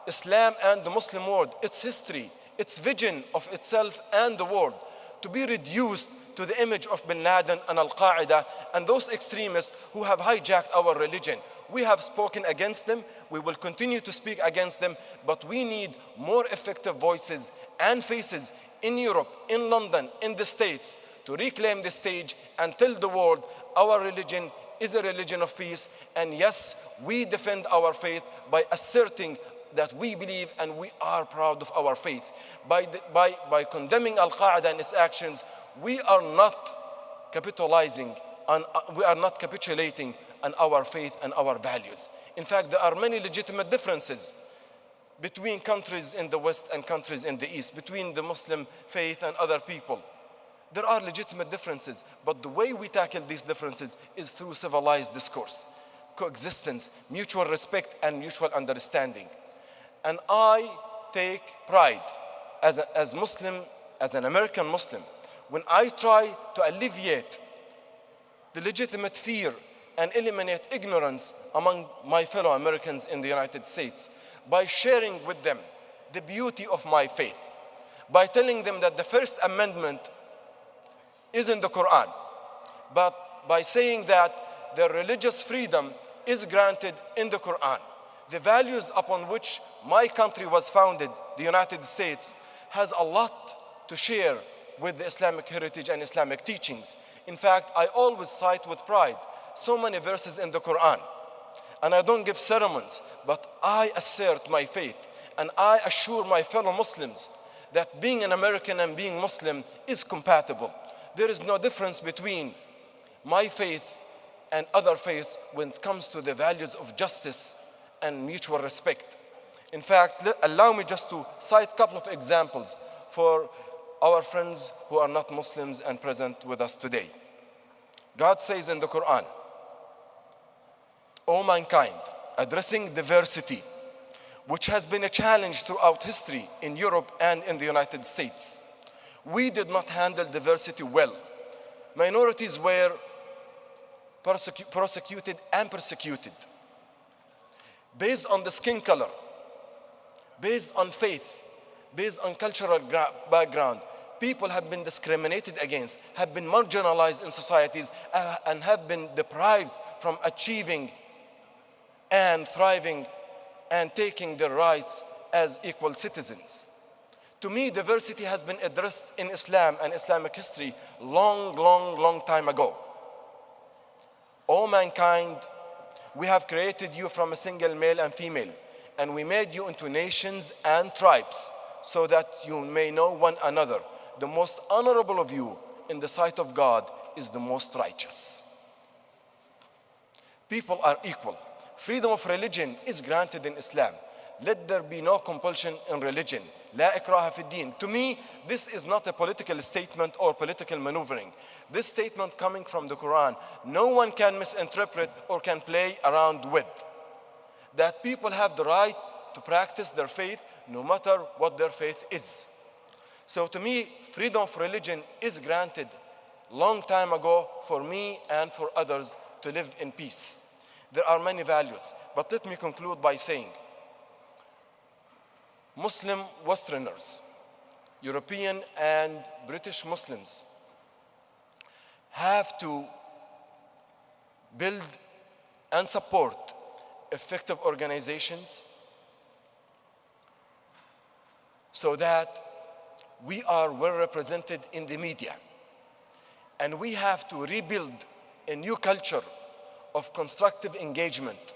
Islam and the Muslim world, its history, its vision of itself and the world, to be reduced to the image of Bin Laden and Al-Qaeda and those extremists who have hijacked our religion. We have spoken against them. We will continue to speak against them, but we need more effective voices and faces in Europe, in London, in the States, to reclaim the stage and tell the world our religion is a religion of peace. And yes, we defend our faith by asserting that we believe and we are proud of our faith. By condemning Al-Qaeda and its actions, we are not capitalizing on, we are not capitulating on our faith and our values. In fact, there are many legitimate differences between countries in the West and countries in the East, between the Muslim faith and other people. There are legitimate differences, but the way we tackle these differences is through civilized discourse, coexistence, mutual respect, and mutual understanding. And I take pride as an American Muslim, when I try to alleviate the legitimate fear and eliminate ignorance among my fellow Americans in the United States by sharing with them the beauty of my faith, by telling them that the First Amendment is in the Quran, but by saying that their religious freedom is granted in the Quran. The values upon which my country was founded, the United States, has a lot to share with the Islamic heritage and Islamic teachings. In fact, I always cite with pride so many verses in the Quran. And I don't give sermons, but I assert my faith and I assure my fellow Muslims that being an American and being Muslim is compatible. There is no difference between my faith and other faiths when it comes to the values of justice and mutual respect. In fact, allow me just to cite a couple of examples for our friends who are not Muslims and present with us today. God says in the Quran, "O mankind," addressing diversity, which has been a challenge throughout history in Europe and in the United States. We did not handle diversity well. Minorities were prosecuted and persecuted based on the skin color, based on faith, based on cultural background. People have been discriminated against, have been marginalized in societies, and have been deprived from achieving and thriving and taking their rights as equal citizens. To me, diversity has been addressed in Islam and Islamic history long time ago. O mankind, we have created you from a single male and female, and we made you into nations and tribes so that you may know one another. The most honorable of you in the sight of God is the most righteous. People are equal. Freedom of religion is granted in Islam. Let there be no compulsion in religion. La ikraha fi din. To me, this is not a political statement or political maneuvering. This statement coming from the Quran, no one can misinterpret or can play around with. That people have the right to practice their faith no matter what their faith is. So to me, freedom of religion is granted long time ago for me and for others to live in peace. There are many values, but let me conclude by saying, Muslim Westerners, European and British Muslims, have to build and support effective organizations so that we are well represented in the media. And we have to rebuild a new culture of constructive engagement.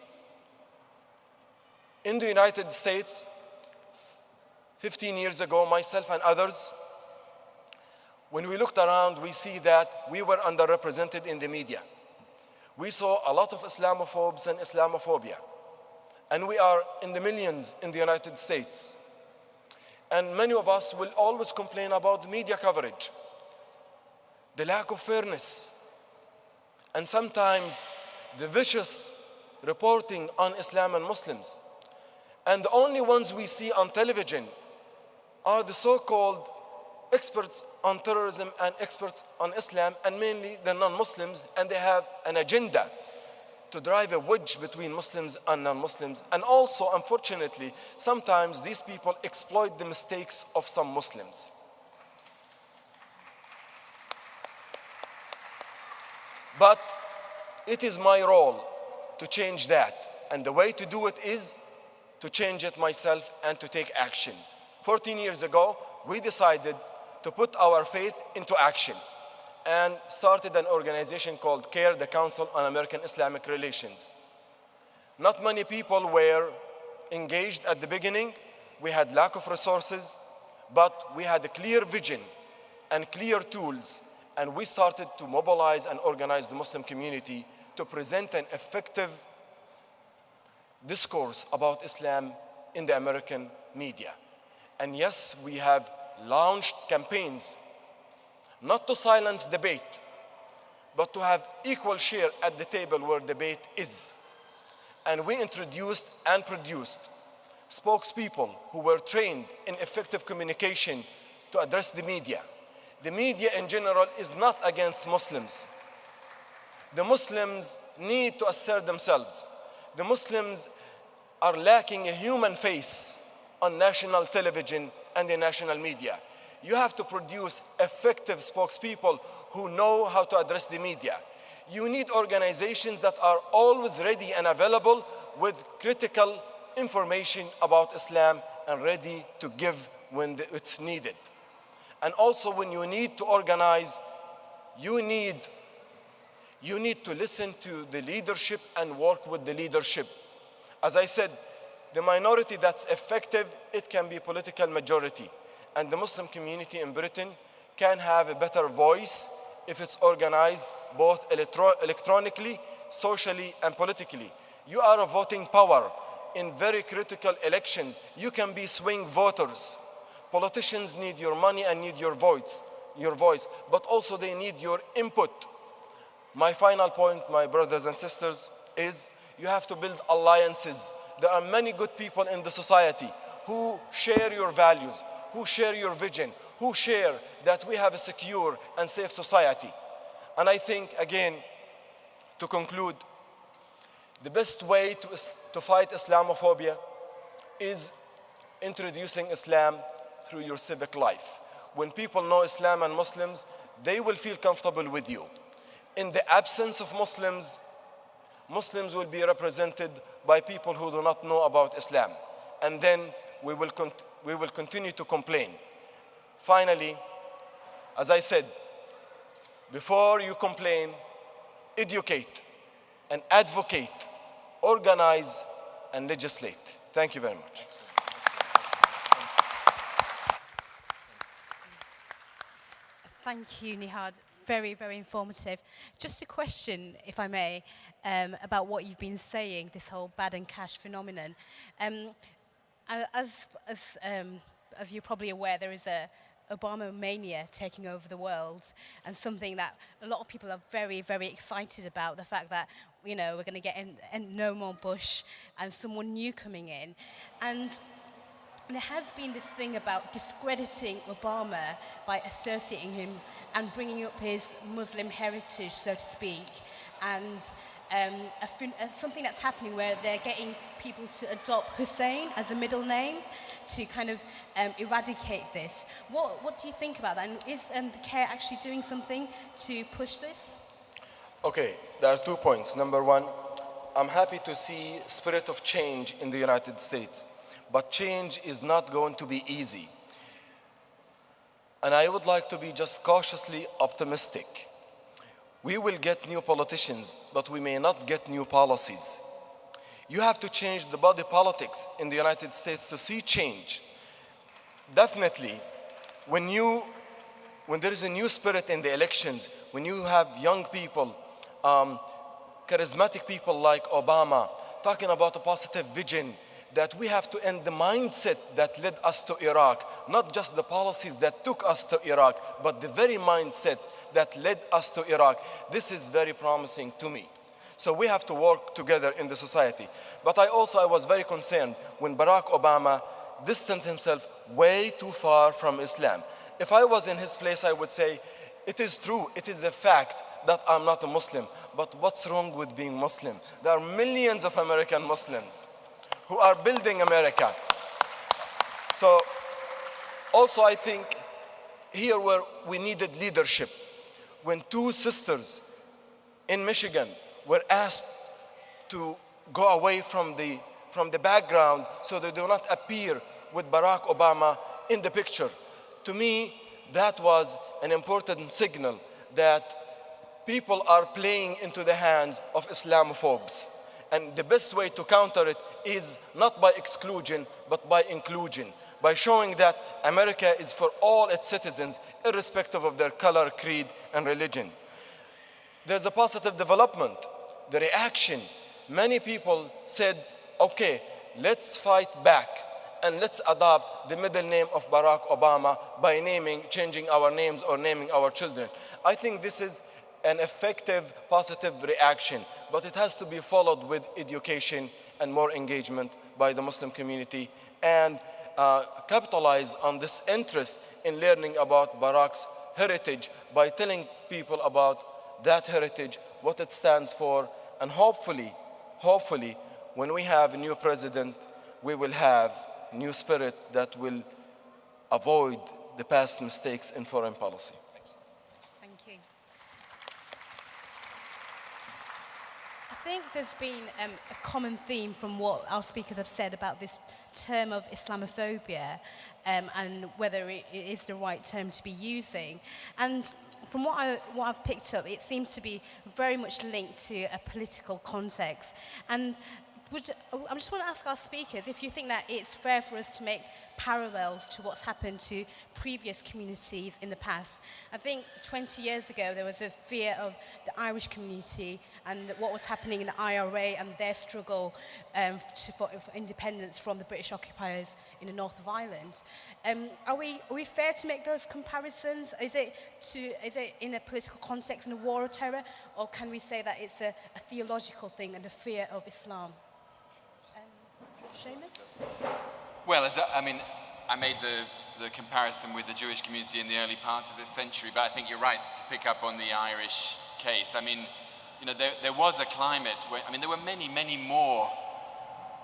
In the United States, 15 years ago, myself and others, when we looked around, we see that we were underrepresented in the media. We saw a lot of Islamophobes and Islamophobia. And we are in the millions in the United States. And many of us will always complain about media coverage, the lack of fairness, and sometimes the vicious reporting on Islam and Muslims. And the only ones we see on television are the so-called experts on terrorism and experts on Islam, and mainly the non-Muslims, and they have an agenda to drive a wedge between Muslims and non-Muslims. And also, unfortunately, sometimes these people exploit the mistakes of some Muslims. But it is my role to change that. And the way to do it is to change it myself and to take action. 14 years ago, we decided to put our faith into action and started an organization called CARE, the Council on American Islamic Relations. Not many people were engaged at the beginning. We had lack of resources, but we had a clear vision and clear tools, and we started to mobilize and organize the Muslim community to present an effective discourse about Islam in the American media. And yes, we have launched campaigns not to silence debate, but to have equal share at the table where debate is. And we introduced and produced spokespeople who were trained in effective communication to address the media. The media in general is not against Muslims. The Muslims need to assert themselves. The Muslims are lacking a human face on national television and the national media. You have to produce effective spokespeople who know how to address the media. You need organizations that are always ready and available with critical information about Islam and ready to give when it's needed. And also, when you need to organize, you need You need to listen to the leadership and work with the leadership. As I said, the minority that's effective, it can be political majority. And the Muslim community in Britain can have a better voice if it's organized both electronically, socially, and politically. You are a voting power. In very critical elections, you can be swing voters. Politicians need your money and need your voice, but also they need your input. My final point, my brothers and sisters, is you have to build alliances. There are many good people in the society who share your values, who share your vision, who share that we have a secure and safe society. And I think, again, to conclude, the best way to fight Islamophobia is introducing Islam through your civic life. When people know Islam and Muslims, they will feel comfortable with you. In the absence of Muslims, Muslims will be represented by people who do not know about Islam. And then we will continue to complain. Finally, as I said, before you complain, educate and advocate, organize and legislate. Thank you very much. Thank you, Nihad. Very, very informative. Just a question, if I may, about what you've been saying, this whole bad and cash phenomenon. As you're probably aware, there is a Obama mania taking over the world, and something that a lot of people are very, very excited about, the fact that, you know, we're going to get no more Bush and someone new coming in. And there has been this thing about discrediting Obama by associating him and bringing up his Muslim heritage, so to speak, and something that's happening where they're getting people to adopt Hussein as a middle name to kind of eradicate this. What do you think about that? And is the CARE actually doing something to push this? Okay, there are 2 points. Number one, I'm happy to see spirit of change in the United States, but change is not going to be easy. And I would like to be just cautiously optimistic. We will get new politicians, but we may not get new policies. You have to change the body politics in the United States to see change. Definitely, when there is a new spirit in the elections, when you have young people, charismatic people like Obama, talking about a positive vision, that we have to end the mindset that led us to Iraq, not just the policies that took us to Iraq, but the very mindset that led us to Iraq. This is very promising to me. So we have to work together in the society. But I was very concerned when Barack Obama distanced himself way too far from Islam. If I was in his place, I would say, it is true, it is a fact that I'm not a Muslim, but what's wrong with being Muslim? There are millions of American Muslims who are building America. So also I think here where we needed leadership, when 2 sisters in Michigan were asked to go away from the background so they do not appear with Barack Obama in the picture. To me, that was an important signal that people are playing into the hands of Islamophobes. And the best way to counter it is not by exclusion, but by inclusion, by showing that America is for all its citizens, irrespective of their color, creed, and religion. There's a positive development, the reaction. Many people said, okay, let's fight back and let's adopt the middle name of Barack Obama by changing our names or naming our children. I think this is an effective, positive reaction, but it has to be followed with education and more engagement by the Muslim community, and capitalize on this interest in learning about Barack's heritage by telling people about that heritage, what it stands for, and hopefully, when we have a new president, we will have a new spirit that will avoid the past mistakes in foreign policy. Thank you. I think there's been a common theme from what our speakers have said about this term of Islamophobia and whether it is the right term to be using. And from what I've picked up, it seems to be very much linked to a political context. And I just want to ask our speakers if you think that it's fair for us to make parallels to what's happened to previous communities in the past. I think 20 years ago there was a fear of the Irish community and what was happening in the IRA and their struggle for independence from the British occupiers in the north of Ireland. Are we fair to make those comparisons? Is it in a political context in a war of terror, or can we say that it's a theological thing and a fear of Islam? Seamus? Well, I made the comparison with the Jewish community in the early part of this century, but I think you're right to pick up on the Irish case. There was a climate where, there were many, many more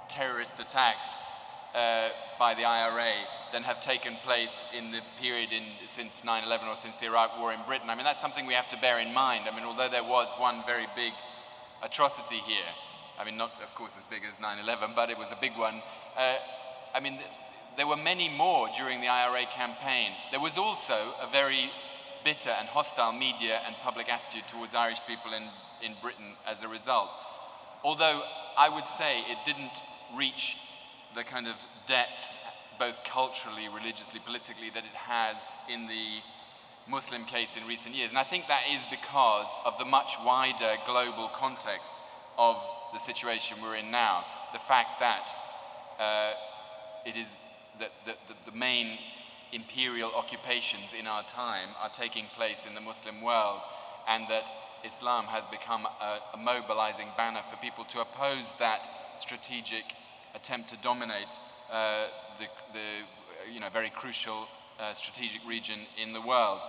terrorist attacks by the IRA than have taken place in the period since 9/11 or since the Iraq War in Britain. That's something we have to bear in mind. Although there was one very big atrocity here, not, of course, as big as 9/11, but it was a big one. There were many more during the IRA campaign. There was also a very bitter and hostile media and public attitude towards Irish people in Britain as a result. Although I would say it didn't reach the kind of depths, both culturally, religiously, politically, that it has in the Muslim case in recent years. And I think that is because of the much wider global context of the situation we're in now. The fact that it is that the main imperial occupations in our time are taking place in the Muslim world, and that Islam has become a mobilizing banner for people to oppose that strategic attempt to dominate the very crucial strategic region in the world.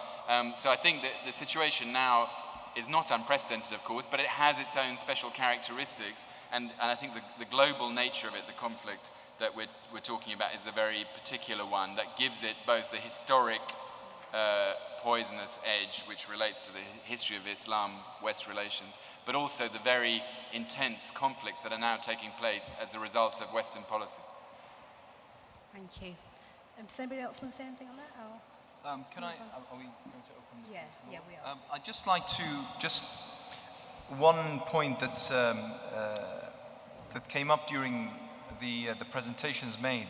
So I think that the situation now is not unprecedented, of course, but it has its own special characteristics, and I think the global nature of it, the conflict that we're talking about, is the very particular one that gives it both the historic poisonous edge, which relates to the history of Islam-West relations, but also the very intense conflicts that are now taking place as a result of Western policy. Thank you. Does anybody else want to say anything on that? Or? Are we going to open? Yeah, we are. I'd just like to, one point that came up during the presentations made.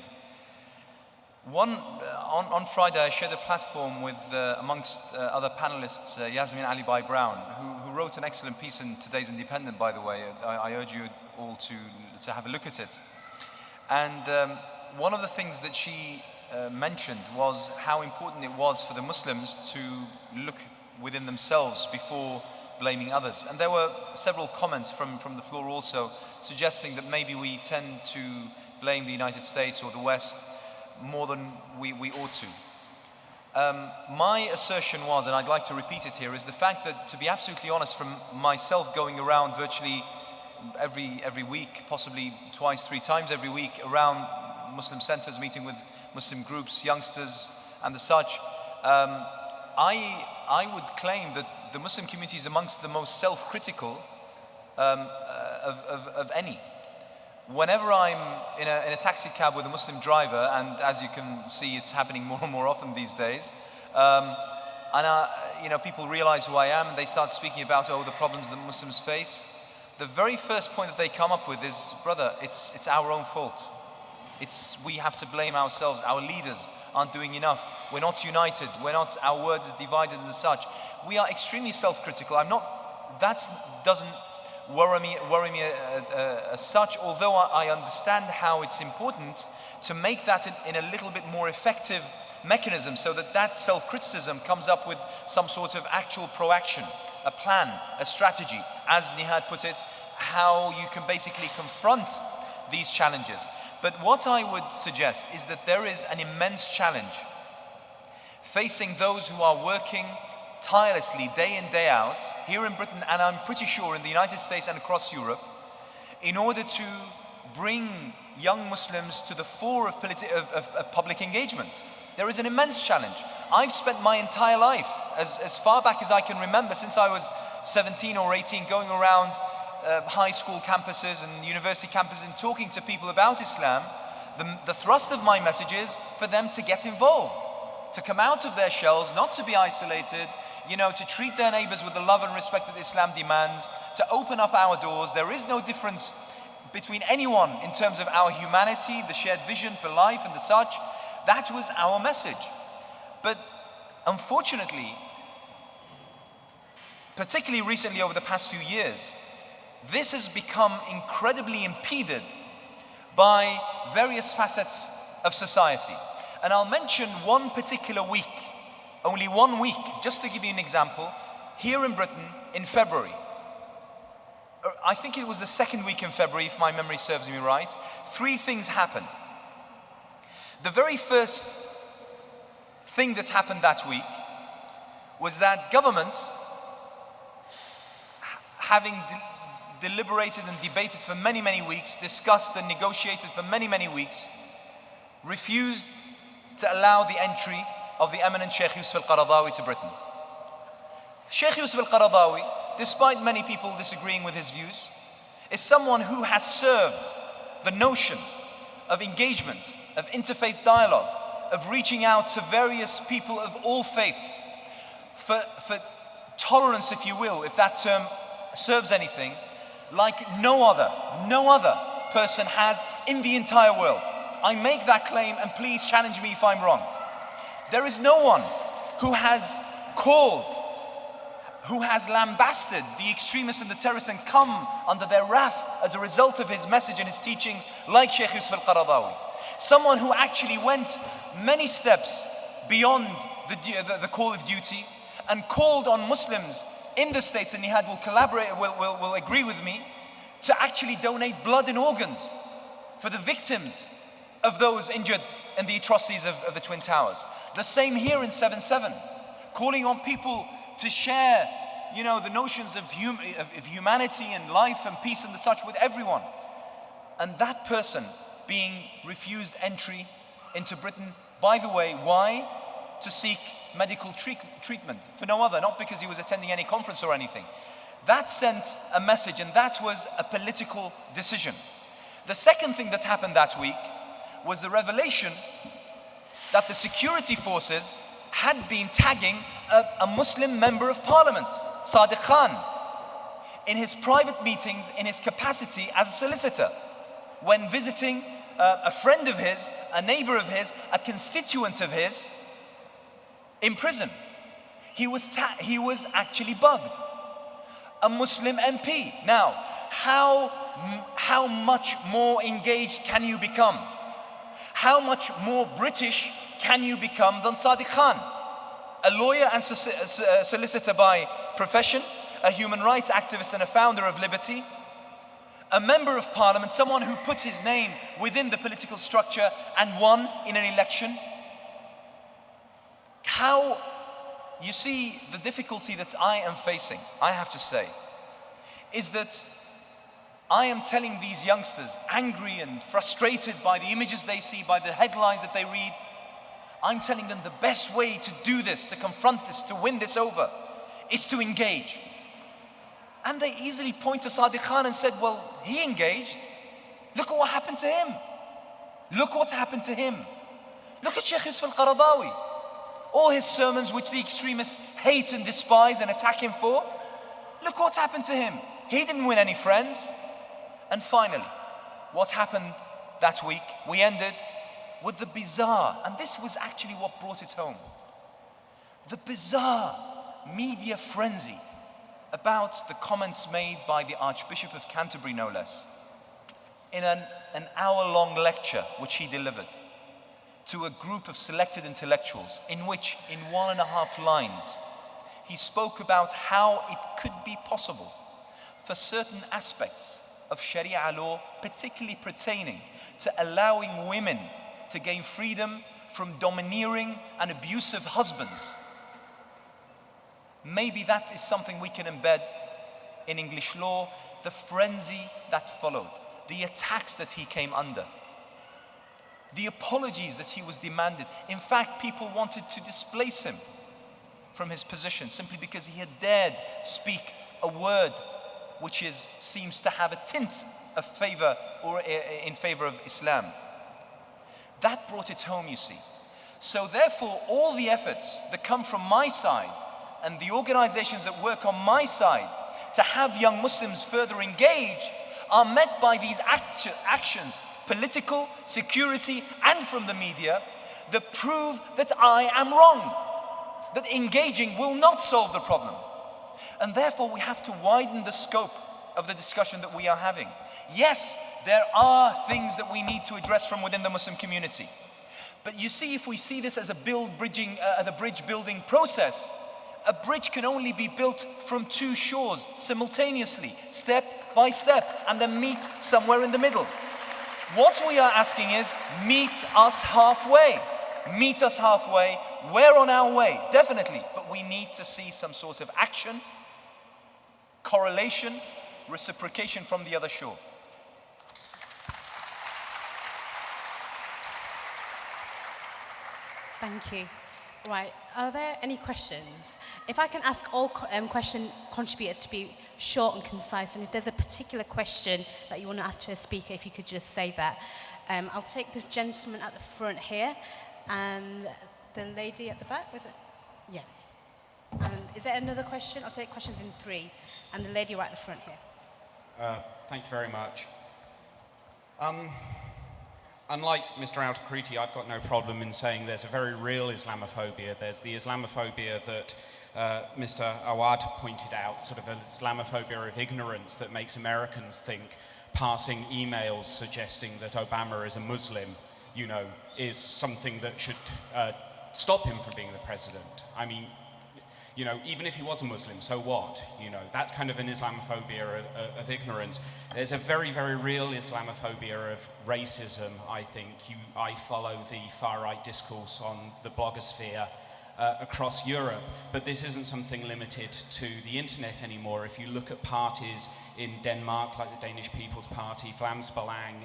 On Friday, I shared a platform with, amongst other panelists, Yasmin Ali Bai Brown, who wrote an excellent piece in today's Independent, by the way. I urge you all to have a look at it. And one of the things that she mentioned was how important it was for the Muslims to look within themselves before blaming others. And there were several comments from the floor also suggesting that maybe we tend to blame the United States or the West more than we ought to. My assertion was, and I'd like to repeat it here, is the fact that, to be absolutely honest, from myself going around virtually every week, possibly twice, 3 times every week, around Muslim centers, meeting with Muslim groups, youngsters, and the such, I would claim that the Muslim community is amongst the most self-critical of any. Whenever I'm in a taxi cab with a Muslim driver, and as you can see, it's happening more and more often these days, and people realize who I am, and they start speaking about the problems that Muslims face. The very first point that they come up with is, brother, it's our own fault. We have to blame ourselves. Our leaders aren't doing enough. We're not united. Our word is divided and such. We are extremely self-critical. That doesn't worry me as such, although I understand how it's important to make that in a little bit more effective mechanism, so that self-criticism comes up with some sort of actual proaction, a plan, a strategy, as Nihad put it, how you can basically confront these challenges. But what I would suggest is that there is an immense challenge facing those who are working tirelessly day in, day out, here in Britain, and I'm pretty sure in the United States and across Europe, in order to bring young Muslims to the fore of public engagement. There is an immense challenge. I've spent my entire life, as far back as I can remember, since I was 17 or 18, going around high school campuses and university campuses and talking to people about Islam, The thrust of my message is for them to get involved, to come out of their shells, not to be isolated, to treat their neighbors with the love and respect that Islam demands, to open up our doors. There is no difference between anyone in terms of our humanity, the shared vision for life and the such. That was our message. But unfortunately, particularly recently over the past few years, this has become incredibly impeded by various facets of society. And I'll mention one particular week, only 1 week, just to give you an example. Here in Britain, in February, I think it was the second week in February, if my memory serves me right, 3 things happened. The very first thing that happened that week was that government, having deliberated and debated for many, many weeks, discussed and negotiated for many, many weeks, refused to allow the entry of the eminent Sheikh Yusuf al-Qaradawi to Britain. Sheikh Yusuf al-Qaradawi, despite many people disagreeing with his views, is someone who has served the notion of engagement, of interfaith dialogue, of reaching out to various people of all faiths, for tolerance, if you will, if that term serves anything, like no other person has in the entire world. I make that claim, and please challenge me if I'm wrong. There is no one who has called, who has lambasted the extremists and the terrorists and come under their wrath as a result of his message and his teachings like Sheikh Yusuf al-Qaradawi. Someone who actually went many steps beyond the call of duty and called on Muslims in the States, and Nihad will agree with me, to actually donate blood and organs for the victims of those injured in the atrocities of the Twin Towers. The same here in 7/7, calling on people to share, the notions of humanity and life and peace and the such with everyone. And that person being refused entry into Britain, by the way, why? To seek medical treatment, for no other, not because he was attending any conference or anything. That sent a message, and that was a political decision. The second thing that happened that week was the revelation that the security forces had been tagging a Muslim member of parliament, Sadiq Khan, in his private meetings in his capacity as a solicitor, when visiting a friend of his, a neighbor of his, a constituent of his, in prison. He was actually bugged. A Muslim MP. Now, how much more engaged can you become? How much more British can you become than Sadiq Khan? A lawyer and solicitor by profession, a human rights activist and a founder of Liberty, a member of parliament, someone who put his name within the political structure and won in an election. You see, the difficulty that I am facing, I have to say, is that I am telling these youngsters, angry and frustrated by the images they see, by the headlines that they read, I'm telling them the best way to do this, to confront this, to win this over, is to engage. And they easily point to Sadiq Khan and said, well, he engaged. Look at what happened to him. Look what happened to him. Look at Sheikh Yusuf al-Qaradawi. All his sermons, which the extremists hate and despise and attack him for, look what's happened to him. He didn't win any friends. And finally, what happened that week? We ended with the bizarre, and this was actually what brought it home, the bizarre media frenzy about the comments made by the Archbishop of Canterbury, no less, in an hour-long lecture which he delivered to a group of selected intellectuals, in which, in 1.5 lines, he spoke about how it could be possible for certain aspects of Sharia law, particularly pertaining to allowing women to gain freedom from domineering and abusive husbands. Maybe that is something we can embed in English law. The frenzy that followed, the attacks that he came under, the apologies that he was demanded. In fact, people wanted to displace him from his position simply because he had dared speak a word which seems to have a tint of favor or in favor of Islam. That brought it home, you see. So therefore, all the efforts that come from my side and the organizations that work on my side to have young Muslims further engage are met by these actions, political, security, and from the media, that prove that I am wrong, that engaging will not solve the problem. And therefore, we have to widen the scope of the discussion that we are having. Yes, there are things that we need to address from within the Muslim community. But you see, if we see this as a bridge building process, a bridge can only be built from two shores simultaneously, step by step, and then meet somewhere in the middle. What we are asking is, meet us halfway. Meet us halfway. We're on our way, definitely, but we need to see some sort of action, correlation, reciprocation from the other shore. Thank you. Right, are there any questions? If I can ask all question contributors to be short and concise, and if there's a particular question that you want to ask to a speaker, if you could just say that. I'll take this gentleman at the front here, and the lady at the back, was it? Yeah. And is there another question? I'll take questions in 3, and the lady right at the front here. Thank you very much. Unlike Mr. Al-Takriti, I've got no problem in saying there's a very real Islamophobia. There's the Islamophobia that Mr. Awad pointed out, sort of an Islamophobia of ignorance that makes Americans think passing emails suggesting that Obama is a Muslim, you know, is something that should stop him from being the president. I mean, you know, even if he was a Muslim, so what? You know, that's kind of an Islamophobia of ignorance. There's a very, very real Islamophobia of racism, I think. I follow the far-right discourse on the blogosphere across Europe, but this isn't something limited to the internet anymore. If you look at parties in Denmark, like the Danish People's Party, Vlaams Belang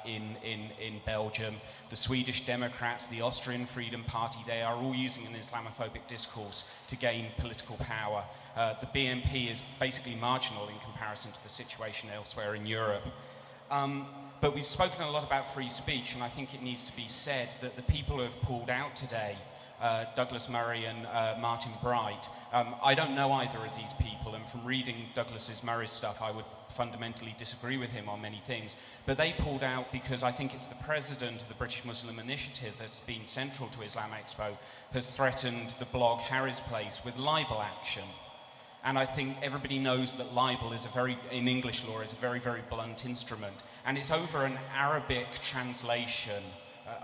in Belgium, the Swedish Democrats, the Austrian Freedom Party, they are all using an Islamophobic discourse to gain political power. The BNP is basically marginal in comparison to the situation elsewhere in Europe. But we've spoken a lot about free speech, and I think it needs to be said that the people who have pulled out today, Douglas Murray and Martin Bright. I don't know either of these people, and from reading Douglas Murray's stuff, I would fundamentally disagree with him on many things. But they pulled out because I think it's the president of the British Muslim Initiative that's been central to Islam Expo has threatened the blog Harry's Place with libel action. And I think everybody knows that libel is in English law, is a very, very blunt instrument. And it's over an Arabic translation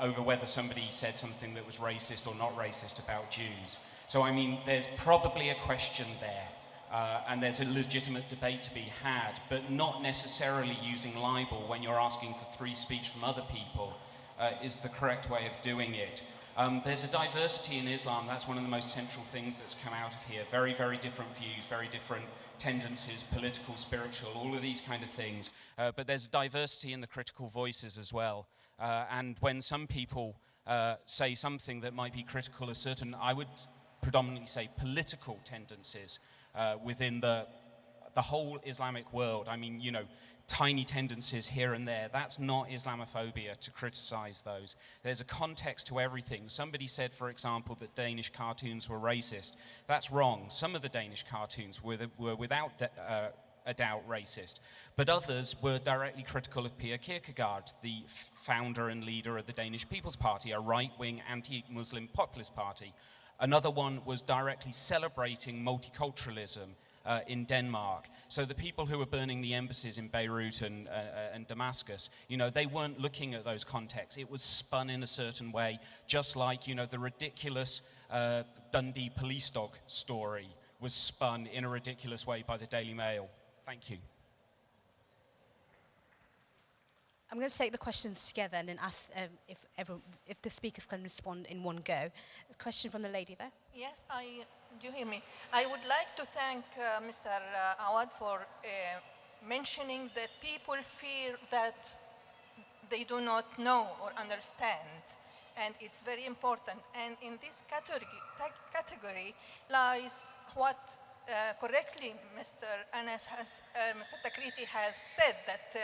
over whether somebody said something that was racist or not racist about Jews. So, I mean, there's probably a question there, and there's a legitimate debate to be had, but not necessarily using libel when you're asking for free speech from other people is the correct way of doing it. There's a diversity in Islam. That's one of the most central things that's come out of here. Very, very different views, very different tendencies, political, spiritual, all of these kind of things. But there's diversity in the critical voices as well. And when some people say something that might be critical of certain, I would predominantly say political tendencies within the whole Islamic world. I mean, you know, tiny tendencies here and there. That's not Islamophobia to criticize those. There's a context to everything. Somebody said, for example, that Danish cartoons were racist. That's wrong. Some of the Danish cartoons were without a doubt racist, but others were directly critical of Pia Kierkegaard, the founder and leader of the Danish People's Party, a right-wing anti-Muslim populist party. Another one was directly celebrating multiculturalism in Denmark. So the people who were burning the embassies in Beirut and Damascus, you know, they weren't looking at those contexts. It was spun in a certain way, just like, you know, the ridiculous Dundee police dog story was spun in a ridiculous way by the Daily Mail. Thank you. I'm going to take the questions together and then ask if the speakers can respond in one go. A question from the lady there. Yes, do you hear me? I would like to thank Mr. Awad for mentioning that people fear that they do not know or understand, and it's very important. And in this category lies what correctly Mr. Takriti has said, that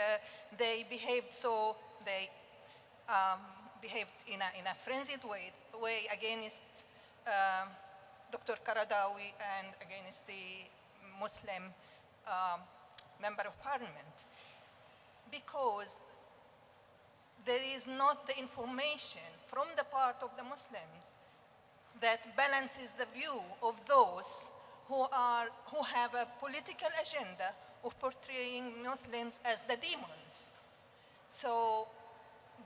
they behaved so, they behaved in a frenzied way against Dr. Qaradawi and against the Muslim member of parliament, because there is not the information from the part of the Muslims that balances the view of those who have a political agenda of portraying Muslims as the demons. So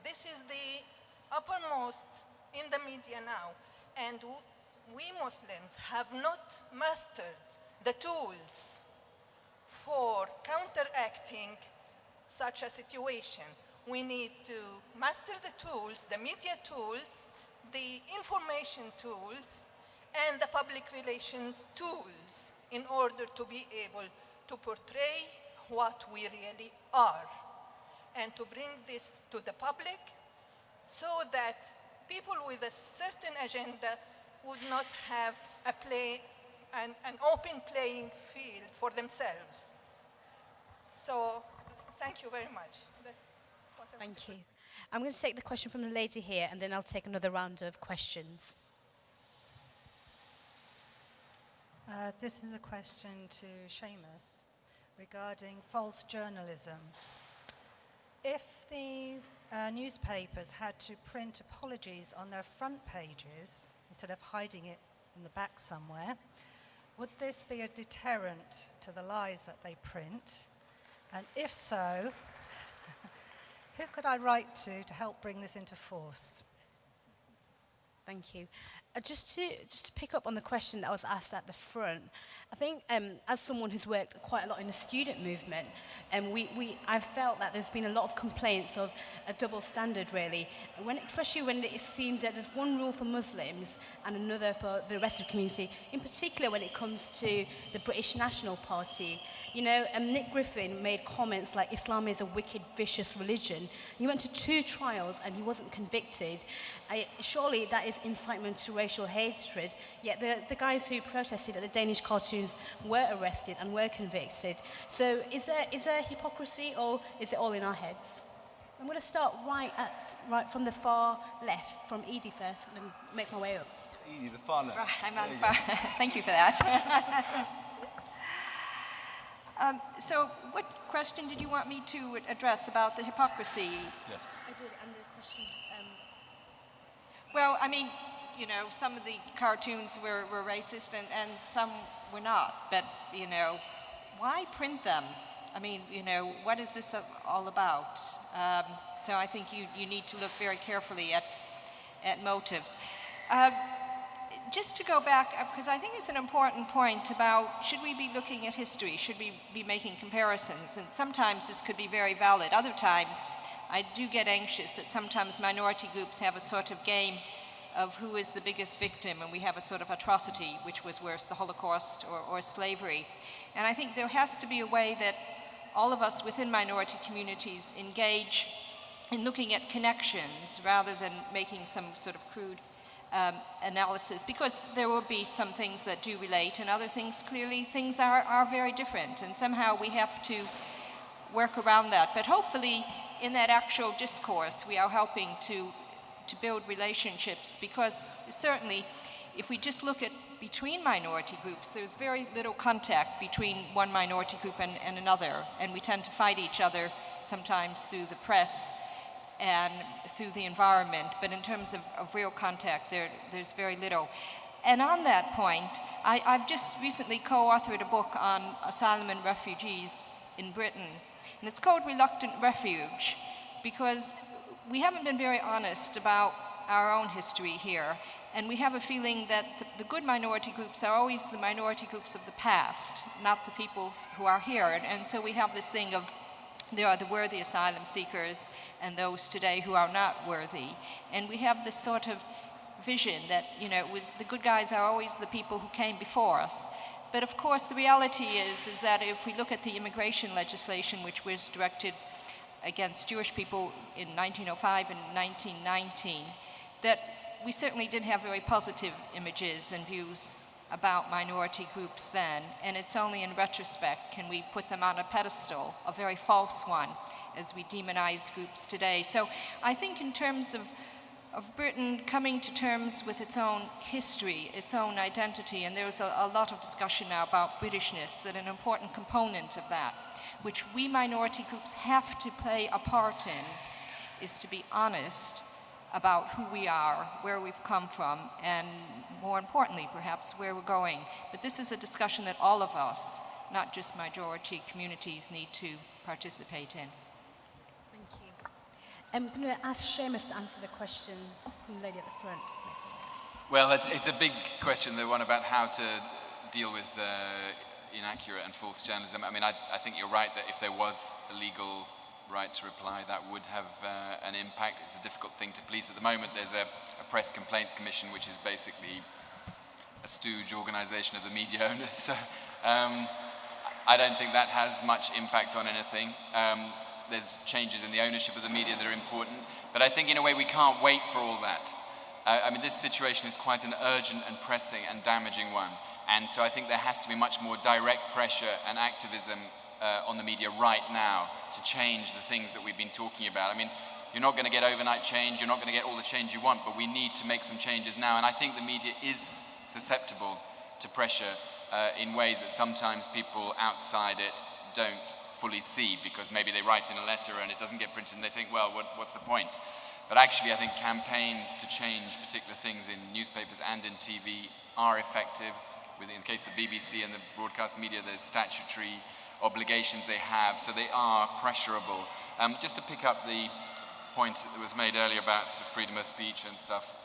this is the uppermost in the media now, and we Muslims have not mastered the tools for counteracting such a situation. We need to master the tools, the media tools, the information tools, and the public relations tools in order to be able to portray what we really are and to bring this to the public so that people with a certain agenda would not have an open playing field for themselves. So thank you very much. That's what I wanted Thank to you. I'm going to take the question from the lady here, and then I'll take another round of questions. This is a question to Seamus regarding false journalism. If the newspapers had to print apologies on their front pages instead of hiding it in the back somewhere, would this be a deterrent to the lies that they print? And if so, who could I write to help bring this into force? Thank you. Just to pick up on the question that was asked at the front, I think as someone who's worked quite a lot in the student movement, I've felt that there's been a lot of complaints of a double standard, really, especially when it seems that there's one rule for Muslims and another for the rest of the community, in particular when it comes to the British National Party. You know, Nick Griffin made comments like Islam is a wicked, vicious religion. He went to 2 trials and he wasn't convicted. Surely that is incitement to racial hatred, yet the guys who protested at the Danish cartoons were arrested and were convicted. So is there hypocrisy, or is it all in our heads? I'm going to start right from the far left, from Edie first, and then make my way up. Edie, the far left. Right, I'm on far. Thank you for that. So what question did you want me to address about the hypocrisy? Yes. I did, and the question... Well, I mean, you know, some of the cartoons were racist and some were not. But, you know, why print them? I mean, you know, what is this all about? So I think you need to look very carefully at motives. Just to go back, because I think it's an important point about should we be looking at history? Should we be making comparisons? And sometimes this could be very valid. Other times, I do get anxious that sometimes minority groups have a sort of game of who is the biggest victim, and we have a sort of atrocity, which was worse, the Holocaust or slavery. And I think there has to be a way that all of us within minority communities engage in looking at connections rather than making some sort of crude analysis, because there will be some things that do relate and other things, clearly things are very different, and somehow we have to work around that. But hopefully in that actual discourse we are helping to build relationships, because certainly if we just look at between minority groups, there's very little contact between one minority group and another, and we tend to fight each other sometimes through the press and through the environment, but in terms of real contact, there's very little. And on that point, I've just recently co-authored a book on asylum and refugees in Britain, and it's called Reluctant Refuge, because we haven't been very honest about our own history here, and we have a feeling that the good minority groups are always the minority groups of the past, not the people who are here. And so we have this thing of there are the worthy asylum seekers and those today who are not worthy. And we have this sort of vision that, you know, the good guys are always the people who came before us. But of course the reality is that if we look at the immigration legislation, which was directed against Jewish people in 1905 and 1919, that we certainly didn't have very positive images and views about minority groups then, and it's only in retrospect can we put them on a pedestal, a very false one, as we demonize groups today. So I think in terms of of Britain coming to terms with its own history, its own identity, and there's a lot of discussion now about Britishness, that an important component of that, which we minority groups have to play a part in, is to be honest about who we are, where we've come from, and more importantly, perhaps, where we're going. But this is a discussion that all of us, not just majority communities, need to participate in. Thank you. I'm going to ask Seamus to answer the question from the lady at the front. Well, it's a big question, the one about how to deal with inaccurate and false journalism. I mean, I think you're right that if there was a legal right to reply, that would have an impact. It's a difficult thing to police. At the moment, there's a Press Complaints Commission, which is basically a stooge organisation of the media owners. So, I don't think that has much impact on anything. There's changes in the ownership of the media that are important, but I think in a way we can't wait for all that. I mean, this situation is quite an urgent and pressing and damaging one, and so I think there has to be much more direct pressure and activism on the media right now to change the things that we've been talking about. I mean, you're not going to get overnight change, you're not going to get all the change you want, but we need to make some changes now, and I think the media is susceptible to pressure in ways that sometimes people outside it don't fully see, because maybe they write in a letter and it doesn't get printed and they think, well, what's the point? But actually I think campaigns to change particular things in newspapers and in TV are effective. In the case of the BBC and the broadcast media, there's statutory obligations they have, so they are pressurable. Just to pick up the point that was made earlier about sort of freedom of speech and stuff,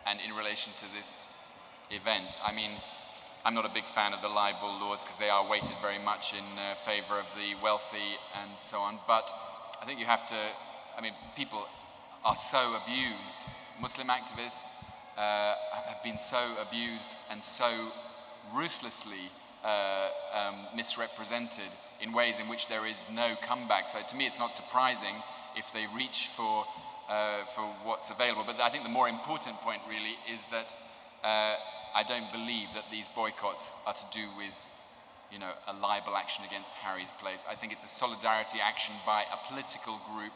and in relation to this event, I mean, I'm not a big fan of the libel laws because they are weighted very much in favour of the wealthy and so on, but I think you have to, I mean, people are so abused. Muslim activists have been so abused and so ruthlessly misrepresented in ways in which there is no comeback. So to me it's not surprising if they reach for what's available. But I think the more important point really is that I don't believe that these boycotts are to do with, you know, a libel action against Harry's Place. I think it's a solidarity action by a political group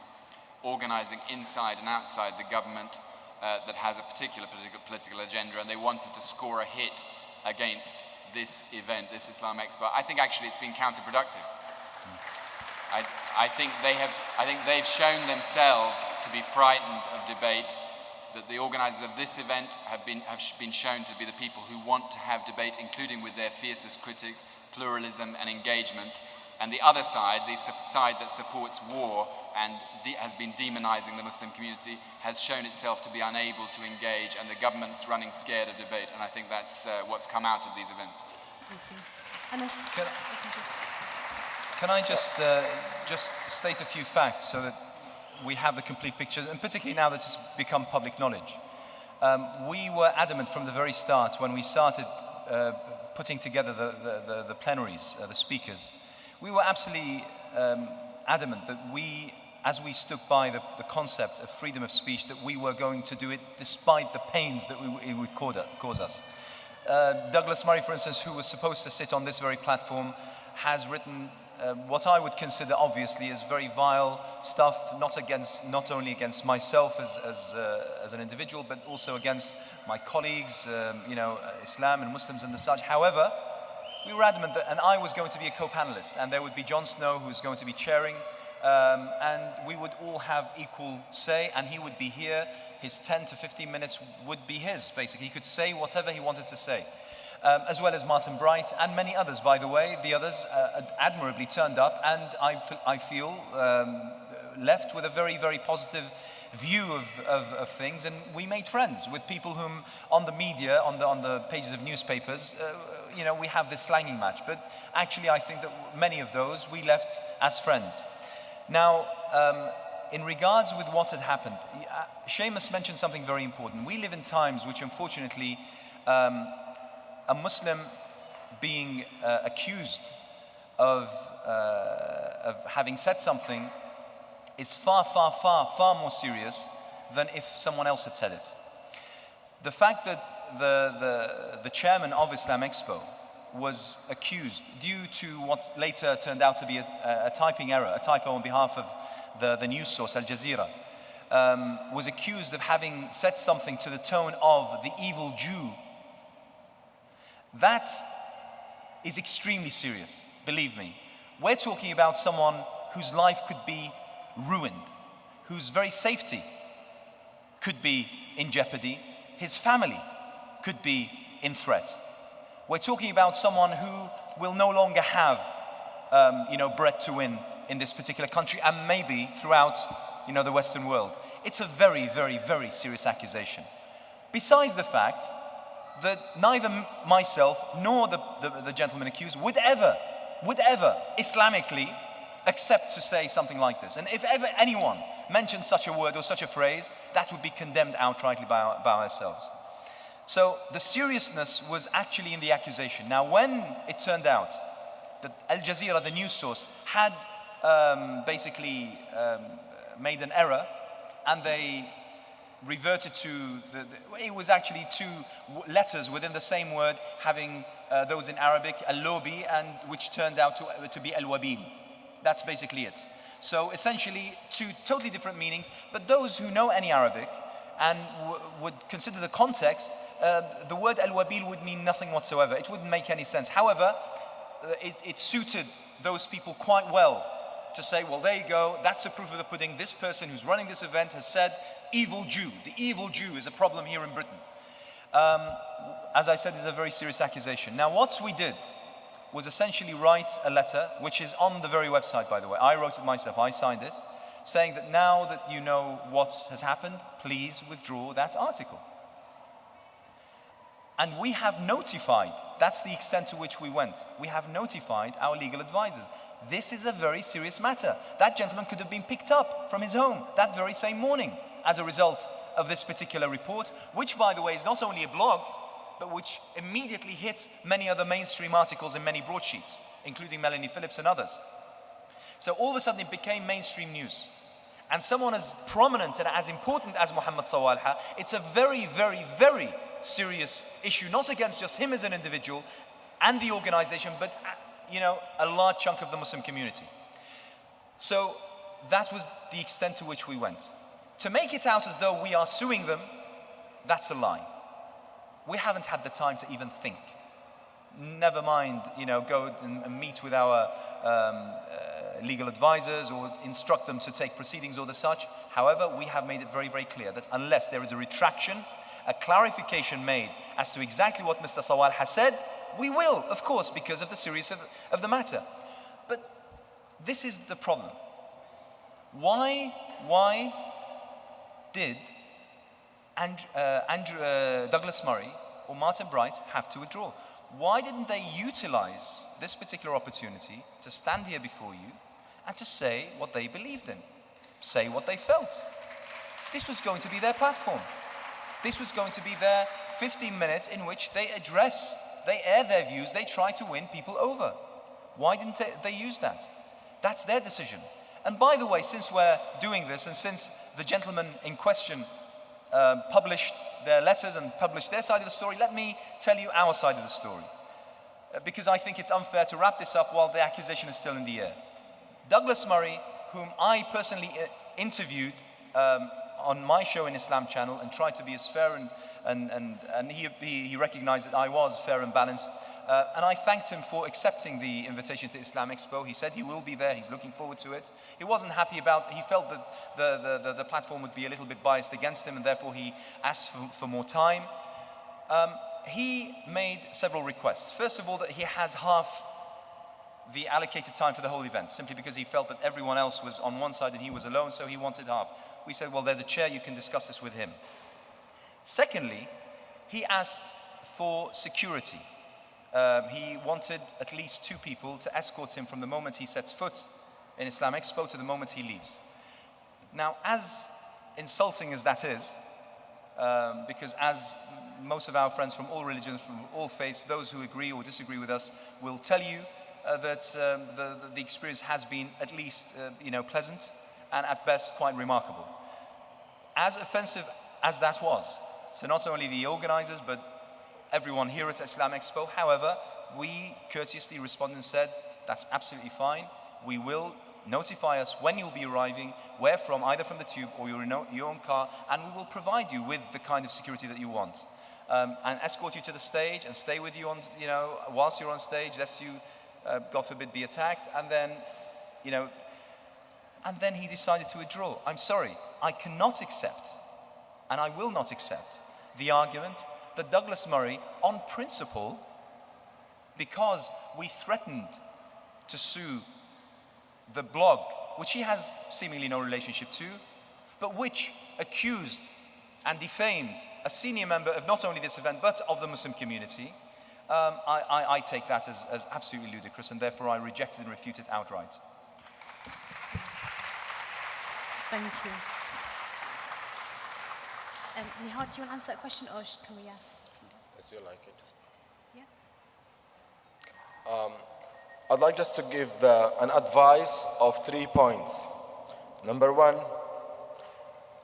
organising inside and outside the government that has a particular political agenda, and they wanted to score a hit against this event, this Islam Expo. I think actually it's been counterproductive. I think they've shown themselves to be frightened of debate, that the organisers of this event have been shown to be the people who want to have debate, including with their fiercest critics, pluralism and engagement. And the other side, the side that supports war and has been demonising the Muslim community, has shown itself to be unable to engage, and the government's running scared of debate. And I think that's what's come out of these events. Thank you. Anas, Can I just state a few facts so that we have the complete picture, and particularly now that it's become public knowledge. We were adamant from the very start when we started putting together the plenaries, the speakers. We were absolutely adamant that as we stood by the concept of freedom of speech, that we were going to do it despite the pains that it would cause us. Douglas Murray, for instance, who was supposed to sit on this very platform, has written what I would consider obviously as very vile stuff, not only against myself as an individual, but also against my colleagues, Islam and Muslims and the such. However, we were adamant that, and I was going to be a co-panelist, and there would be Jon Snow who was going to be chairing, and we would all have equal say, and he would be here. His 10 to 15 minutes would be his, basically. He could say whatever he wanted to say. As well as Martin Bright and many others, by the way. The others admirably turned up, and I feel left with a very, very positive view of things, and we made friends with people whom on the media, on the pages of newspapers, we have this slanging match, but actually I think that many of those we left as friends. Now, in regards with what had happened, Seamus mentioned something very important. We live in times which unfortunately a Muslim being accused of having said something is far, far, far, far more serious than if someone else had said it. The fact that the chairman of Islam Expo was accused due to what later turned out to be a typing error, a typo on behalf of the news source Al Jazeera, was accused of having said something to the tone of the evil Jew, that is extremely serious, believe me. We're talking about someone whose life could be ruined, whose very safety could be in jeopardy, his family could be in threat. We're talking about someone who will no longer have, bread to win in this particular country and maybe throughout, the Western world. It's a very, very, very serious accusation. Besides the fact that neither myself nor the gentleman accused would ever Islamically accept to say something like this. And if ever anyone mentioned such a word or such a phrase, that would be condemned outrightly by ourselves. So the seriousness was actually in the accusation. Now, when it turned out that Al Jazeera, the news source, had made an error, and they reverted to it was actually two letters within the same word, having those in Arabic, al-lobi, and which turned out to be al-wabil. That's basically it. So essentially two totally different meanings, but those who know any Arabic and would consider the context, the word al-wabil would mean nothing whatsoever. It wouldn't make any sense. However, it suited those people quite well to say, well, there you go, that's the proof of the pudding. This person who's running this event has said, evil Jew. The evil Jew is a problem here in Britain. As I said, this is a very serious accusation. Now, what we did was essentially write a letter, which is on the very website, by the way. I wrote it myself, I signed it, saying that now that you know what has happened, please withdraw that article. And we have notified, that's the extent to which we went, we have notified our legal advisors. This is a very serious matter. That gentleman could have been picked up from his home that very same morning as a result of this particular report, which, by the way, is not only a blog, but which immediately hit many other mainstream articles in many broadsheets, including Melanie Phillips and others. So all of a sudden it became mainstream news. And someone as prominent and as important as Muhammad Sawalha, it's a very, very, very serious issue, not against just him as an individual and the organization, but a large chunk of the Muslim community. So that was the extent to which we went. To make it out as though we are suing them, that's a lie. We haven't had the time to even think. Never mind, go and meet with our legal advisors or instruct them to take proceedings or the such. However, we have made it very, very clear that unless there is a retraction, a clarification made as to exactly what Mr. Sawal has said, we will, of course, because of the seriousness of the matter. But this is the problem. Why did Douglas Murray or Martin Bright have to withdraw? Why didn't they utilize this particular opportunity to stand here before you and to say what they believed in, say what they felt? This was going to be their platform. This was going to be their 15 minutes in which they air their views, they try to win people over. Why didn't they use that? That's their decision. And by the way, since we're doing this and since the gentleman in question published their letters and published their side of the story, let me tell you our side of the story. Because I think it's unfair to wrap this up while the accusation is still in the air. Douglas Murray, whom I personally interviewed on my show in Islam Channel and tried to be as fair and he recognized that I was fair and balanced. And I thanked him for accepting the invitation to Islam Expo. He said he will be there, he's looking forward to it. He wasn't happy he felt that the platform would be a little bit biased against him and therefore he asked for more time. He made several requests. First of all, that he has half the allocated time for the whole event, simply because he felt that everyone else was on one side and he was alone, so he wanted half. We said, well, there's a chair, you can discuss this with him. Secondly, he asked for security. He wanted at least 2 people to escort him from the moment he sets foot in Islam Expo to the moment he leaves. Now, as insulting as that is, because as most of our friends from all religions, from all faiths, those who agree or disagree with us, will tell you that the experience has been at least pleasant and at best quite remarkable. As offensive as that was, so not only the organizers but everyone here at Islam Expo, however, we courteously responded and said, that's absolutely fine. We will notify us when you'll be arriving, where from, either from the tube or your own car, and we will provide you with the kind of security that you want. And escort you to the stage and stay with you on, whilst you're on stage, lest you, God forbid, be attacked. And then, and then he decided to withdraw. I'm sorry, I cannot accept, and I will not accept, the argument that Douglas Murray, on principle, because we threatened to sue the blog, which he has seemingly no relationship to, but which accused and defamed a senior member of not only this event, but of the Muslim community, I take that as absolutely ludicrous, and therefore I reject it and refute it outright. Thank you. Nihad, do you want to answer that question, or can we ask? As you like it. Yeah. I'd like just to give an advice of 3 points. Number one,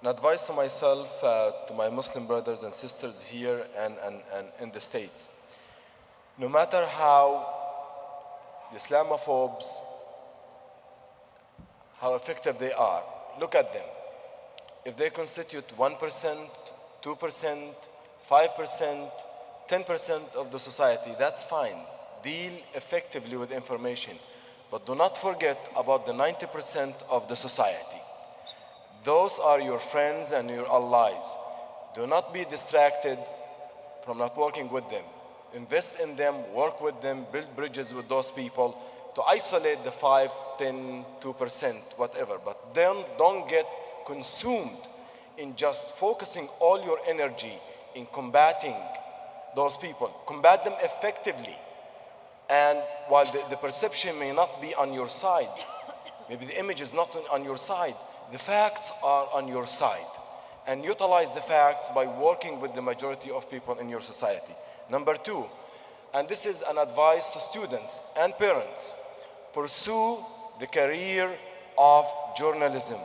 an advice to myself, to my Muslim brothers and sisters here and in the States. No matter how the Islamophobes, how effective they are, look at them. If they constitute 1%, 2%, 5%, 10% of the society, that's fine. Deal effectively with information. But do not forget about the 90% of the society. Those are your friends and your allies. Do not be distracted from not working with them. Invest in them, work with them, build bridges with those people to isolate the 5, 10, 2%, whatever. But then don't get consumed in just focusing all your energy in combating those people. Combat them effectively. And while the perception may not be on your side, maybe the image is not on your side, the facts are on your side. And utilize the facts by working with the majority of people in your society. Number two, and this is an advice to students and parents, pursue the career of journalism,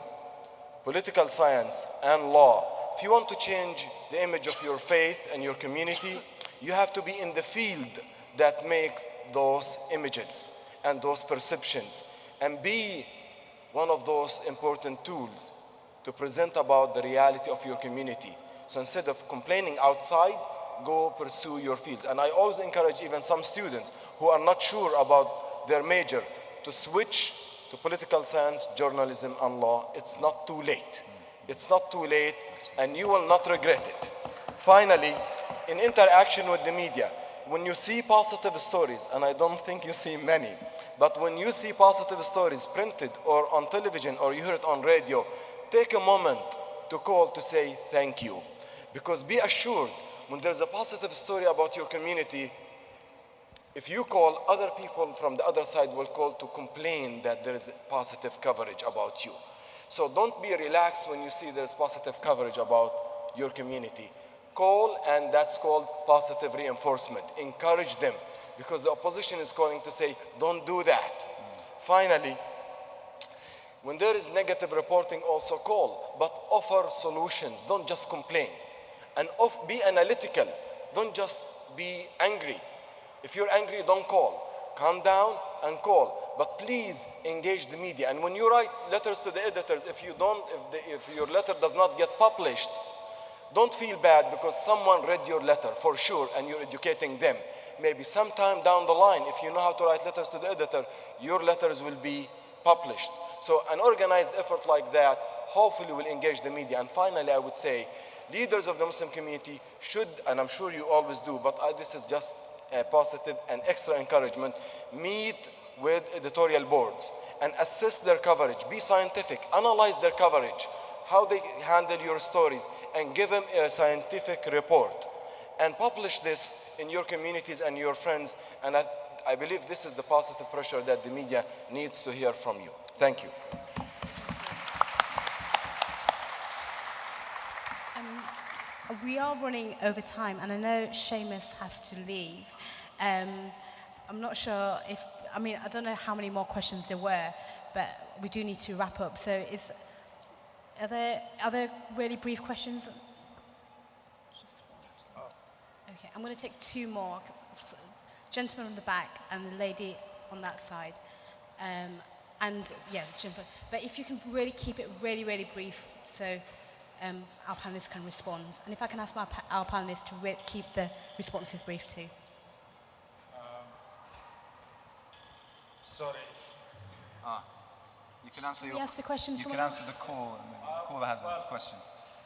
political science, and law. If you want to change the image of your faith and your community, you have to be in the field that makes those images and those perceptions, and be one of those important tools to present about the reality of your community. So instead of complaining outside, go pursue your fields. And I always encourage even some students who are not sure about their major to switch to political science, journalism, and law. It's not too late. It's not too late, and you will not regret it. Finally, in interaction with the media, when you see positive stories, and I don't think you see many, but when you see positive stories printed or on television or you hear it on radio, take a moment to call to say thank you. Because be assured, when there's a positive story about your community, if you call, other people from the other side will call to complain that there is positive coverage about you. So don't be relaxed when you see there's positive coverage about your community. Call, and that's called positive reinforcement. Encourage them, because the opposition is calling to say, don't do that. Finally, when there is negative reporting, also call, but offer solutions. Don't just complain. And be analytical. Don't just be angry. If you're angry, don't call. Calm down and call. But please engage the media. And when you write letters to the editors, if your letter does not get published, don't feel bad because someone read your letter for sure and you're educating them. Maybe sometime down the line, if you know how to write letters to the editor, your letters will be published. So an organized effort like that hopefully will engage the media. And finally, I would say, leaders of the Muslim community should, and I'm sure you always do, but this is just a positive and extra encouragement, meet with editorial boards and assess their coverage. Be scientific, analyze their coverage, how they handle your stories, and give them a scientific report. And publish this in your communities and your friends. And I believe this is the positive pressure that the media needs to hear from you. Thank you. We are running over time, and I know Seamus has to leave. I'm not sure if, I don't know how many more questions there were, but we do need to wrap up. So are there really brief questions? Okay, I'm going to take two more. Gentleman on the back and the lady on that side. And yeah, jump in. But if you can really keep it really, really brief, so our panelists can respond. And if I can ask our panelists to keep the responses brief too. Sorry. You can answer Can you ask the question? You can answer the call. The caller has a question.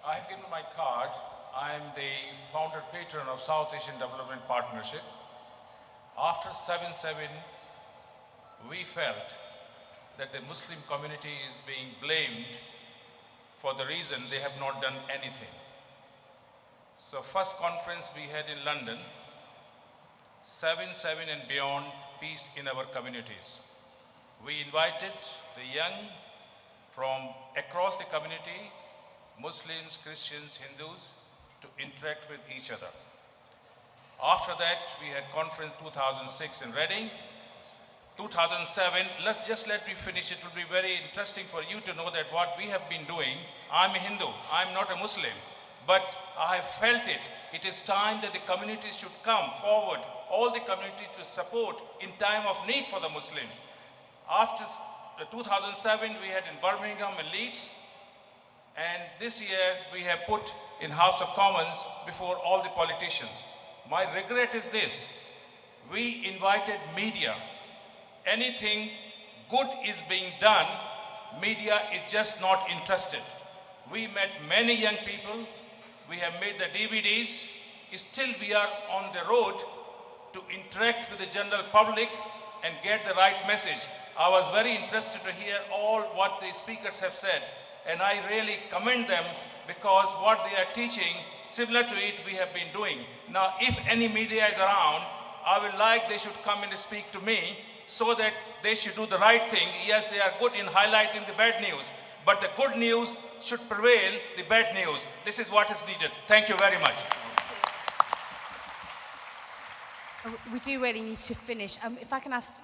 I've given my card. I'm the founder patron of South Asian Development Partnership. After 7/7, we felt that the Muslim community is being blamed for the reason they have not done anything. So first conference we had in London, 7/7 and beyond, peace in our communities. We invited the young from across the community, Muslims, Christians, Hindus, to interact with each other. After that, we had conference 2006 in Reading. 2007, let me finish. It will be very interesting for you to know that what we have been doing, I'm a Hindu, I'm not a Muslim, but I have felt it. It is time that the community should come forward, all the community to support in time of need for the Muslims. After 2007, we had in Birmingham and Leeds, and this year we have put in House of Commons before all the politicians. My regret is this: we invited media. Anything good is being done, media is just not interested. We met many young people, we have made the DVDs, still we are on the road to interact with the general public and get the right message. I was very interested to hear all what the speakers have said, and I really commend them because what they are teaching, similar to it, we have been doing. Now, if any media is around, I would like they should come and speak to me so that they should do the right thing. Yes, they are good in highlighting the bad news, but the good news should prevail the bad news. This is what is needed. Thank you very much. We do really need to finish. If I can ask,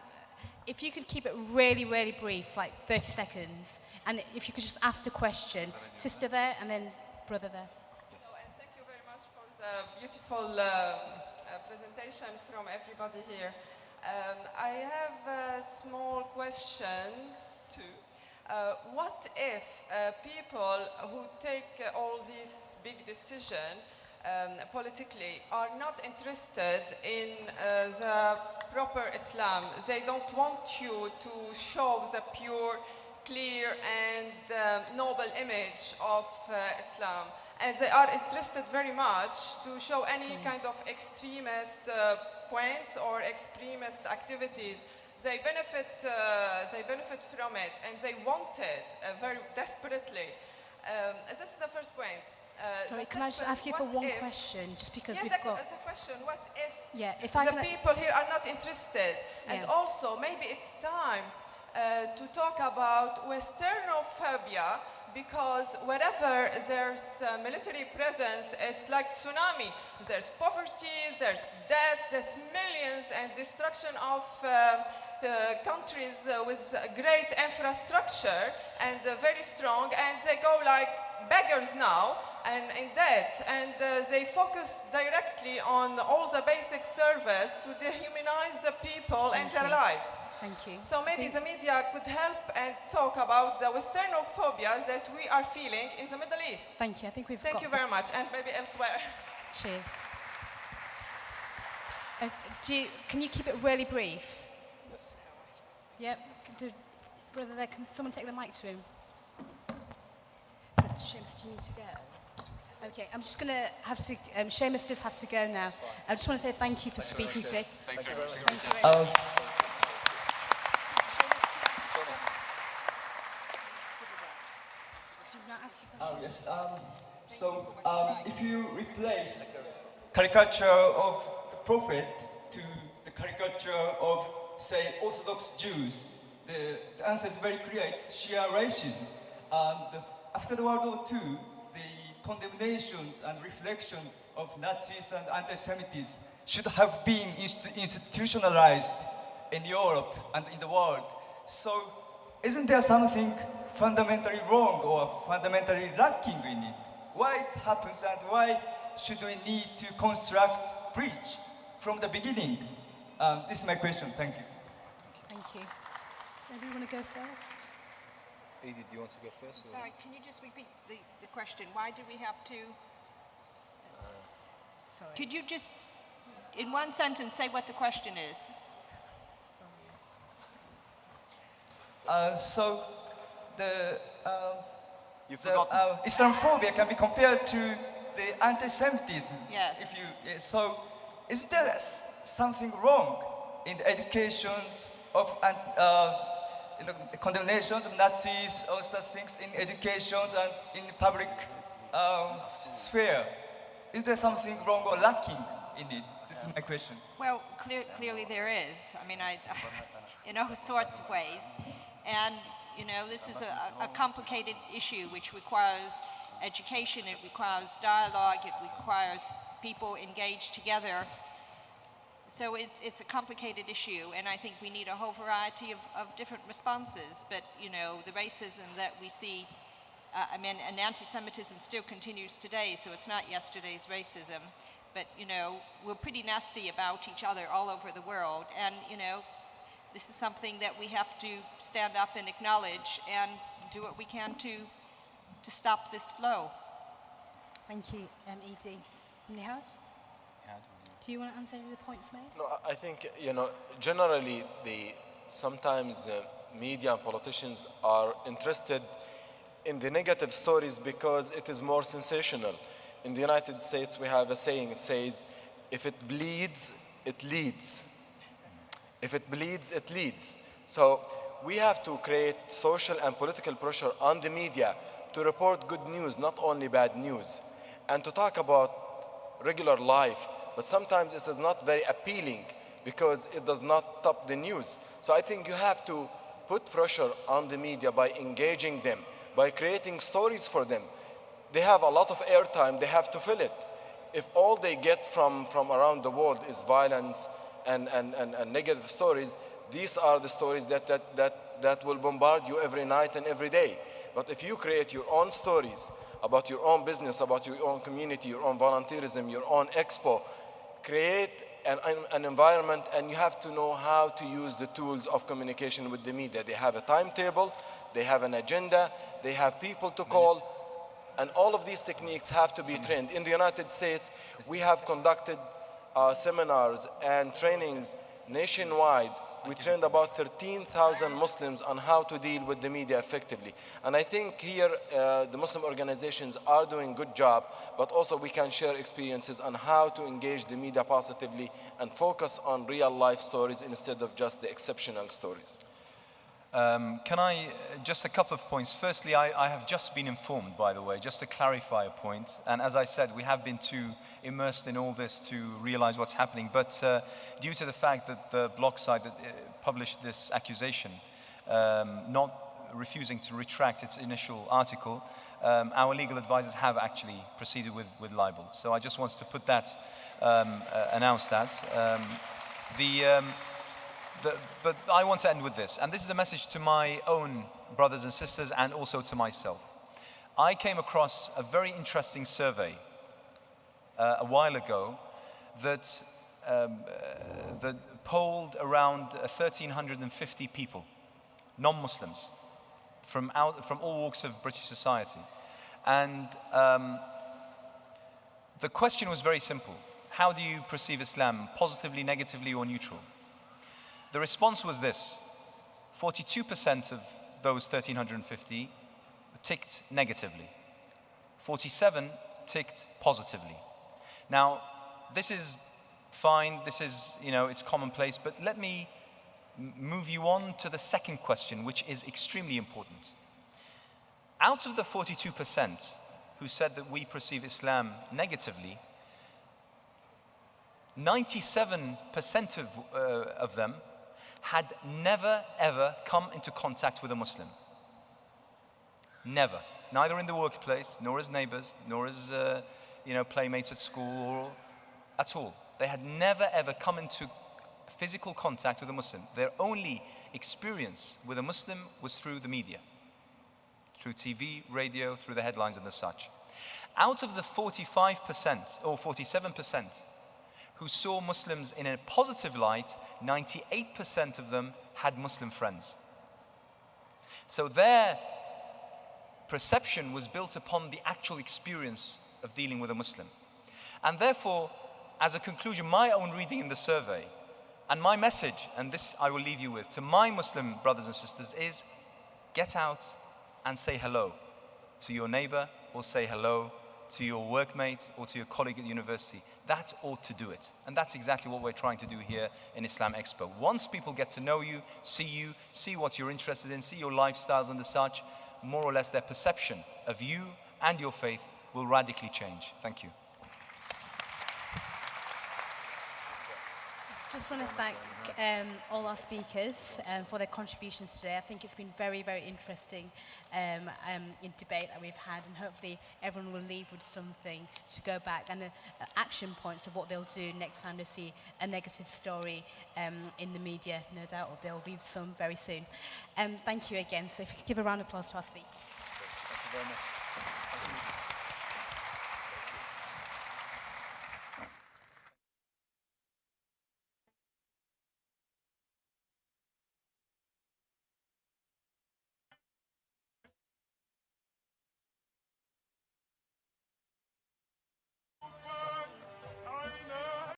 if you could keep it really, really brief, like 30 seconds, and if you could just ask the question. Sister there, and then brother there. And thank you very much for the beautiful presentation from everybody here. I have small questions too. What if people who take all these big decisions politically are not interested in the proper Islam? They don't want you to show the pure, clear and noble image of Islam. And they are interested very much to show any kind of extremist points or extremist activities. They benefit from it, and they want it very desperately. This is the first point. Sorry, can I just ask you for one question? Just because yes, we've got... Yes, the question. What if, the people here are not interested? And also, maybe it's time to talk about Islamophobia, because wherever there's military presence, it's like tsunami. There's poverty, there's death, there's millions, and destruction of countries with great infrastructure and very strong, and they go like beggars now and in debt, and they focus directly on all the basic service to dehumanize the people and their lives. Thank you. So maybe the media could help and talk about the Islamophobia that we are feeling in the Middle East. Thank you. I think we've got... Thank you very much, and maybe elsewhere. Cheers. Can you keep it really brief? Yes. Yep. Brother there, can someone take the mic to him? Seamus, do you need to go? Okay, I'm just going to have to... Seamus does have to go now. I just want to say thank you for speaking today. Thanks very much. Thank you. Yes. If you replace caricature of the prophet to the caricature of, say, Orthodox Jews, the answer is very clear. It's sheer racism. And after the World War II, the condemnations and reflection of Nazis and anti-Semitism should have been institutionalized in Europe and in the world. So, isn't there something fundamentally wrong or fundamentally lacking in it? Why it happens, and why should we need to construct bridge from the beginning? This is my question. Thank you. Thank you. Maybe you want to go first? Edie, do you want to go first? Sorry, can you just repeat the question? Why do we have to... Sorry. Could you just, in one sentence, say what the question is? So the You forgot. Islamophobia can be compared to the anti-Semitism. Yes. So, is there something wrong in the educations of condemnations of Nazis, all such things in educations and in the public sphere? Is there something wrong or lacking in it? This is my question. Well, clearly there is. I mean, in all sorts of ways. And, you know, this is a complicated issue which requires education, it requires dialogue, it requires people engaged together. So it's a complicated issue, and I think we need a whole variety of different responses. But, you know, the racism that we see, and anti-Semitism still continues today, so it's not yesterday's racism. But, you know, we're pretty nasty about each other all over the world, and, you know, this is something that we have to stand up and acknowledge and do what we can to stop this flow. Thank you, Edie. Nihad? Do you want to answer any of the points made? No, I think, you know, generally sometimes media and politicians are interested in the negative stories because it is more sensational. In the United States, we have a saying, it says, if it bleeds, it leads. If it bleeds, it leads. So we have to create social and political pressure on the media to report good news, not only bad news, and to talk about regular life. But sometimes it is not very appealing because it does not top the news. So I think you have to put pressure on the media by engaging them, by creating stories for them. They have a lot of airtime, they have to fill it. If all they get from around the world is violence and negative stories, these are the stories that will bombard you every night and every day. But if you create your own stories about your own business, about your own community, your own volunteerism, your own expo, create an environment, and you have to know how to use the tools of communication with the media. They have a timetable, they have an agenda, they have people to call, and all of these techniques have to be trained. In the United States, we have conducted seminars and trainings nationwide. We trained about 13,000 Muslims on how to deal with the media effectively. And I think here the Muslim organizations are doing a good job, but also we can share experiences on how to engage the media positively and focus on real life stories instead of just the exceptional stories. Can I, just a couple of points. Firstly, I have just been informed, by the way, just to clarify a point. And as I said, we have been too immersed in all this to realize what's happening. But due to the fact that the blog site that published this accusation, not refusing to retract its initial article, our legal advisors have actually proceeded with libel. So I just wanted to put that, announce that. But I want to end with this, and this is a message to my own brothers and sisters and also to myself. I came across a very interesting survey a while ago that polled around 1,350 people, non-Muslims, from all walks of British society. And the question was very simple. How do you perceive Islam, positively, negatively, or neutral? The response was this: 42% of those 1,350 ticked negatively. 47 ticked positively. Now, this is fine, this is, you know, it's commonplace, but let me move you on to the second question, which is extremely important. Out of the 42% who said that we perceive Islam negatively, 97% of them had never ever come into contact with a Muslim. Never. Neither in the workplace, nor as neighbors, nor as playmates at school, or at all. They had never ever come into physical contact with a Muslim. Their only experience with a Muslim was through the media, through TV, radio, through the headlines and the such. Out of the 45% or 47% who saw Muslims in a positive light, 98% of them had Muslim friends. So their perception was built upon the actual experience of dealing with a Muslim. And therefore, as a conclusion, my own reading in the survey and my message, and this I will leave you with, to my Muslim brothers and sisters is, get out and say hello to your neighbor, or say hello to your workmate or to your colleague at university. That ought to do it. And that's exactly what we're trying to do here in Islam Expo. Once people get to know you, see what you're interested in, see your lifestyles and the such, more or less their perception of you and your faith will radically change. Thank you. Just want to thank all our speakers for their contributions today. I think it's been very, very interesting in debate that we've had, and hopefully everyone will leave with something to go back and action points of what they'll do next time they see a negative story in the media. No doubt there will be some very soon. Thank you again. So if you could give a round of applause to our speakers. Thank you very much.